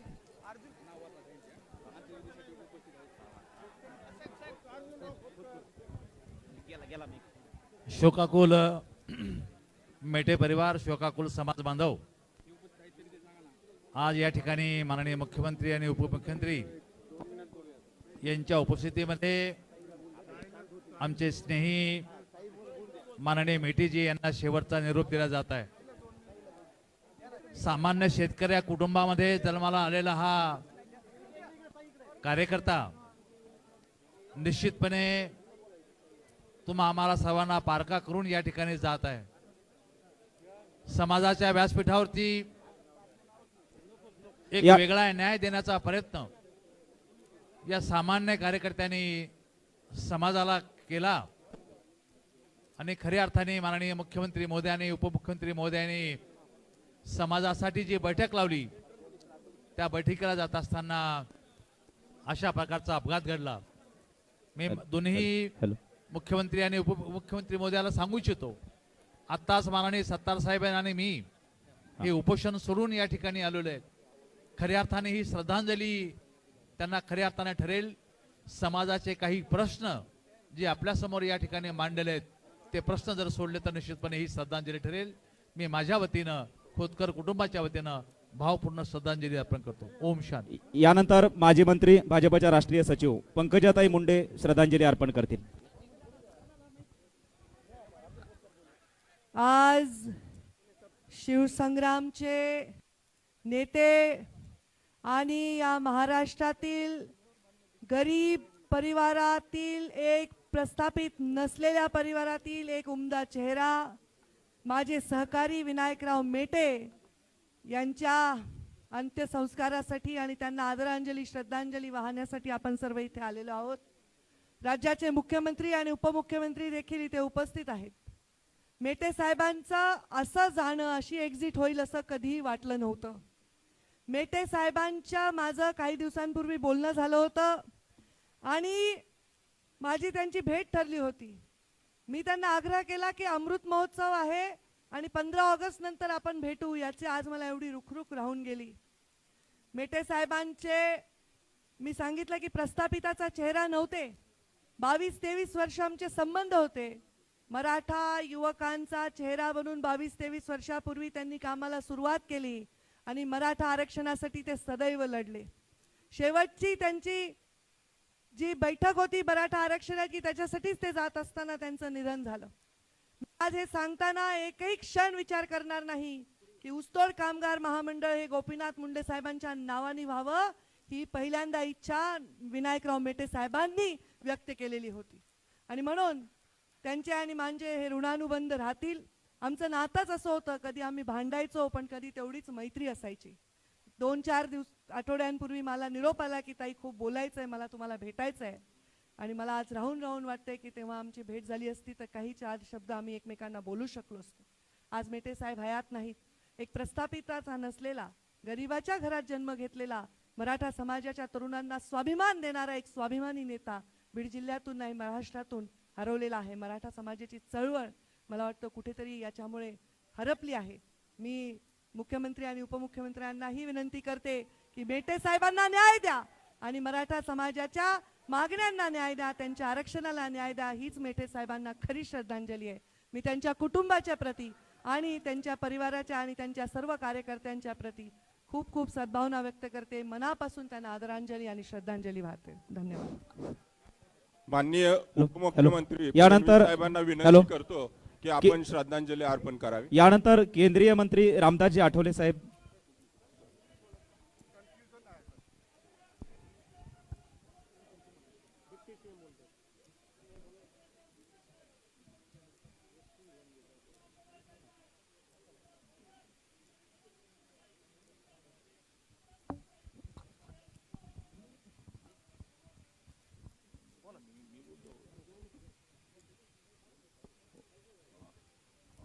शोकाकुल मेटे परिवार, शोकाकुल समाज बांधव, आज या ठिकाणी माननीय मुख्यमंत्री आणि उपमुख्यमंत्री यांच्या उपस्थितीमध्ये आमचे स्नेही माननीय मेटेजी यांना शेवटचा निरोप दिला जात आहे. सामान्य शेतकऱ्या कुटुंबामध्ये जन्माला आलेला हा कार्यकर्ता निश्चितपणे आम्हाला सर्वांना पारखा करून या ठिकाणी जात आहे. समाजाच्या व्यासपीठावरती एक वेगळा न्याय देण्याचा प्रयत्न या सामान्य कार्यकर्त्यांनी समाजाला केला आणि खऱ्या अर्थाने माननीय मुख्यमंत्री महोदयांनी, उपमुख्यमंत्री महोदयांनी समाजासाठी जी बैठक लावली त्या बैठकीला जात असताना अशा प्रकारचा अपघात घडला. मी दोन्ही मुख्यमंत्री आणि उपमुख्यमंत्री महोदयाला सांगू इच्छितो, आत्ताच माननीय सत्तार साहेब आणि मी हे उपोषण सोडून या ठिकाणी आलेलो आहे. खऱ्या अर्थाने ही श्रद्धांजली त्यांना खऱ्या अर्थाने ठरेल. समाजाचे काही प्रश्न जे आपल्या समोर या ठिकाणी मांडलेले आहेत ते प्रश्न जर सोडले तर निश्चितपणे ही श्रद्धांजली ठरेल. मी माझ्या वतीनं, खोतकर कुटुंबाच्या वतीनं भावपूर्ण श्रद्धांजली अर्पण करतो. ओम शांती. यानंतर माजी मंत्री भाजपच्या राष्ट्रीय सचिव पंकजाताई मुंडे श्रद्धांजली अर्पण करतील. आज शिवसंग्रामचे नेते आणि या महाराष्ट्रातील गरीब परिवारातील एक प्रस्थापित नसलेल्या परिवारातील एक उमदा चेहरा माझे सहकारी विनायकराव मेटे यांच्या अंत्यसंस्कारासाठी आणि त्यांना आदरांजली श्रद्धांजली वाहण्यासाठी आपण सर्व इथे आलेलो आहोत. राज्याचे मुख्यमंत्री आणि उपमुख्यमंत्री देखील इथे उपस्थित आहेत. मेटे साहेबांचं असं जाणं, अशी एक्झिट होईल असं कधीही वाटलं नव्हतं. मेटे साहेबांच्या माझं काही दिवसांपूर्वी बोलणं झालं होतं आणि माझी त्यांची भेट ठरली होती. मी त्यांना आग्रह केला की अमृत महोत्सव आहे आणि 15 ऑगस्ट नंतर आपण भेटू, याची आज मला एवढी रुखरुख राहून गेली. मेटे साहेबांचे मी सांगितलं की प्रस्थापिताचा चेहरा नव्हते. 22-23 वर्ष आमचे संबंध होते. मराठा युवकांचा चेहरा बनून 22-23 वर्षापूर्वी त्यांनी कामाला सुरुवात केली आणि मराठा आरक्षणासाठी ते सदैव लढले. शेवटची त्यांची जी बैठक होती मराठा आरक्षणाची, त्याच्यासाठीच ते जात असताना त्यांचं निधन झालं. आज हे सांगताना एकही क्षण विचार करणार नाही की ऊसतोड कामगार महामंडळ हे गोपीनाथ मुंडे साहेबांच्या नावाने व्हावं, ही पहिल्यांदा इच्छा विनायकराव मेटे साहेबांनी व्यक्त केलेली होती. आणि म्हणून त्यांचे आणि माझे हे ऋणानुबंध राहतील. आमचं नातंच असं होतं, कधी आम्ही भांडायचो पण कधी तेवढीच मैत्री असायची. 2-4 आठवड्यांपूर्वी मला निरोप आला की ताई खूप बोलायचं आहे, मला तुम्हाला भेटायचं आहे. आणि मला आज राहून राहून वाटतंय की तेव्हा आमची भेट झाली असती तर काही 4 शब्द आम्ही एकमेकांना बोलू शकलो असतो. आज मेटे साहेब हयात नाहीत. एक प्रस्थापिताचा नसलेला, गरिबाच्या घरात जन्म घेतलेला, मराठा समाजाच्या तरुणांना स्वाभिमान देणारा एक स्वाभिमानी नेता बीड जिल्ह्यातून नाही महाराष्ट्रातून हरवलेला आहे. मराठा समाजाची चळवळ मला वाटतं कुठेतरी याच्यामुळे हरपली आहे. मी मुख्यमंत्री आणि उपमुख्यमंत्र्यांनाही विनंती करते की मेटे साहेबांना न्याय द्या आणि मराठा समाजाच्या मागण्यांना न्याय द्या, त्यांच्या आरक्षणाला न्याय द्या. हीच मेटे साहेबांना खरी श्रद्धांजली आहे. मी त्यांच्या कुटुंबाच्या प्रती आणि त्यांच्या परिवाराच्या आणि त्यांच्या सर्व कार्यकर्त्यांच्या प्रती खूप खूप सद्भावना व्यक्त करते. मनापासून त्यांना आदरांजली आणि श्रद्धांजली वाहते. धन्यवाद. माननीय उपमुख्यमंत्री यानंतर साहेबांना विनंती करतो की आपण श्रद्धांजली अर्पण करावी. यानंतर केंद्रीय मंत्री रामदासजी आठवले साहेब.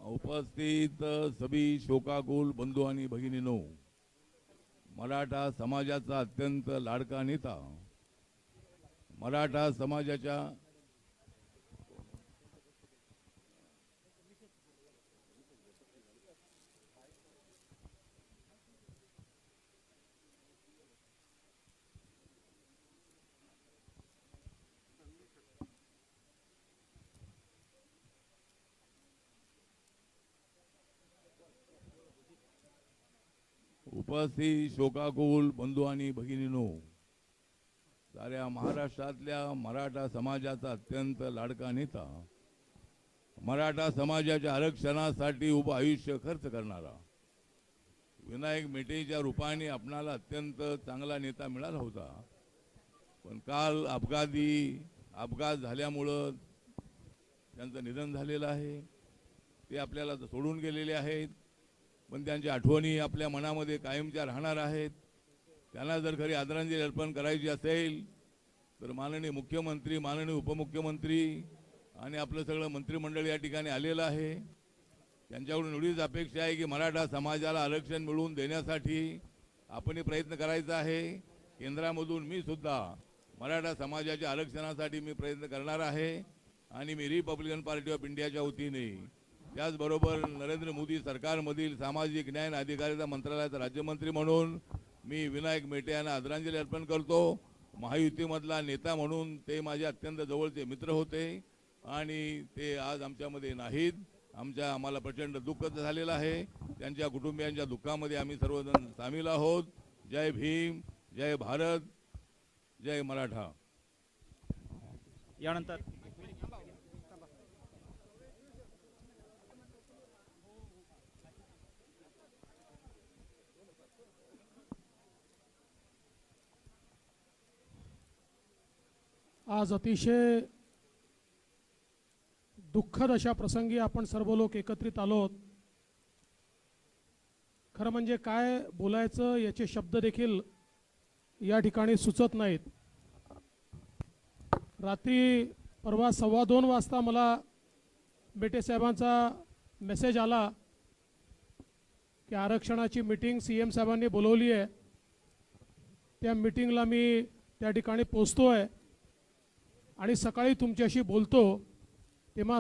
उपस्थित सभी शोकाकुल बंधू आणि भगिनींनो, मराठा समाजाचा अत्यंत लाडका नेता, मराठा समाजाच्या उपस्थित शोकाकुल बंधू आणि भगिनींनो, साऱ्या महाराष्ट्रातल्या मराठा समाजाचा अत्यंत लाडका नेता, मराठा समाजाच्या आरक्षणासाठी उभं आयुष्य खर्च करणारा विनायक मेटेच्या रूपाने आपणाला अत्यंत चांगला नेता मिळाला होता. पण काल अपघात झाल्यामुळं त्यांचं निधन झालेलं आहे. ते आपल्याला सोडून गेलेले आहेत, पण त्यांच्या आठवणी आपल्या मनामध्ये कायमच्या राहणार आहेत. त्यांना जर खरी आदरांजली अर्पण करायची असेल तर माननीय मुख्यमंत्री, माननीय उपमुख्यमंत्री आणि आपलं सगळं मंत्रिमंडळ या ठिकाणी आलेलं आहे. त्यांच्याकडून एवढीच अपेक्षा आहे की मराठा समाजाला आरक्षण मिळवून देण्यासाठी आपण प्रयत्न करायचा आहे. केंद्रामधून मी सुद्धा मराठा समाजाच्या आरक्षणासाठी मी प्रयत्न करणार आहे आणि मी रिपब्लिकन पार्टी ऑफ इंडियाच्या वतीने, त्याचबरोबर नरेंद्र मोदी सरकारमधील सामाजिक न्याय आणि अधिकारिता मंत्रालयाचा राज्यमंत्री म्हणून मी विनायक मेटे यांना आदरांजली अर्पण करतो. महायुतीमधला नेता म्हणून ते माझे अत्यंत जवळचे मित्र होते आणि ते आज आमच्यामध्ये नाहीत. आम्हाला प्रचंड दुःख झालेलं आहे. त्यांच्या कुटुंबियांच्या दुःखामध्ये आम्ही सर्वजण सामील आहोत. जय भीम, जय भारत, जय मराठा. यानंतर आज अतिशय दुःखद अशा प्रसंगी आपण सर्व लोक एकत्रित आलोत. खरं म्हणजे काय बोलायचं याचे शब्द देखील या ठिकाणी सुचत नाहीत. रात्री परवा 2:15 वाजता मला मेटे साहेबांचा मेसेज आला की आरक्षणाची मीटिंग CM साहेबांनी बोलवली आहे. त्या मीटिंगला मी त्या ठिकाणी पोचतो आहे आणि सकाळी तुमच्याशी बोलतो तेव्हा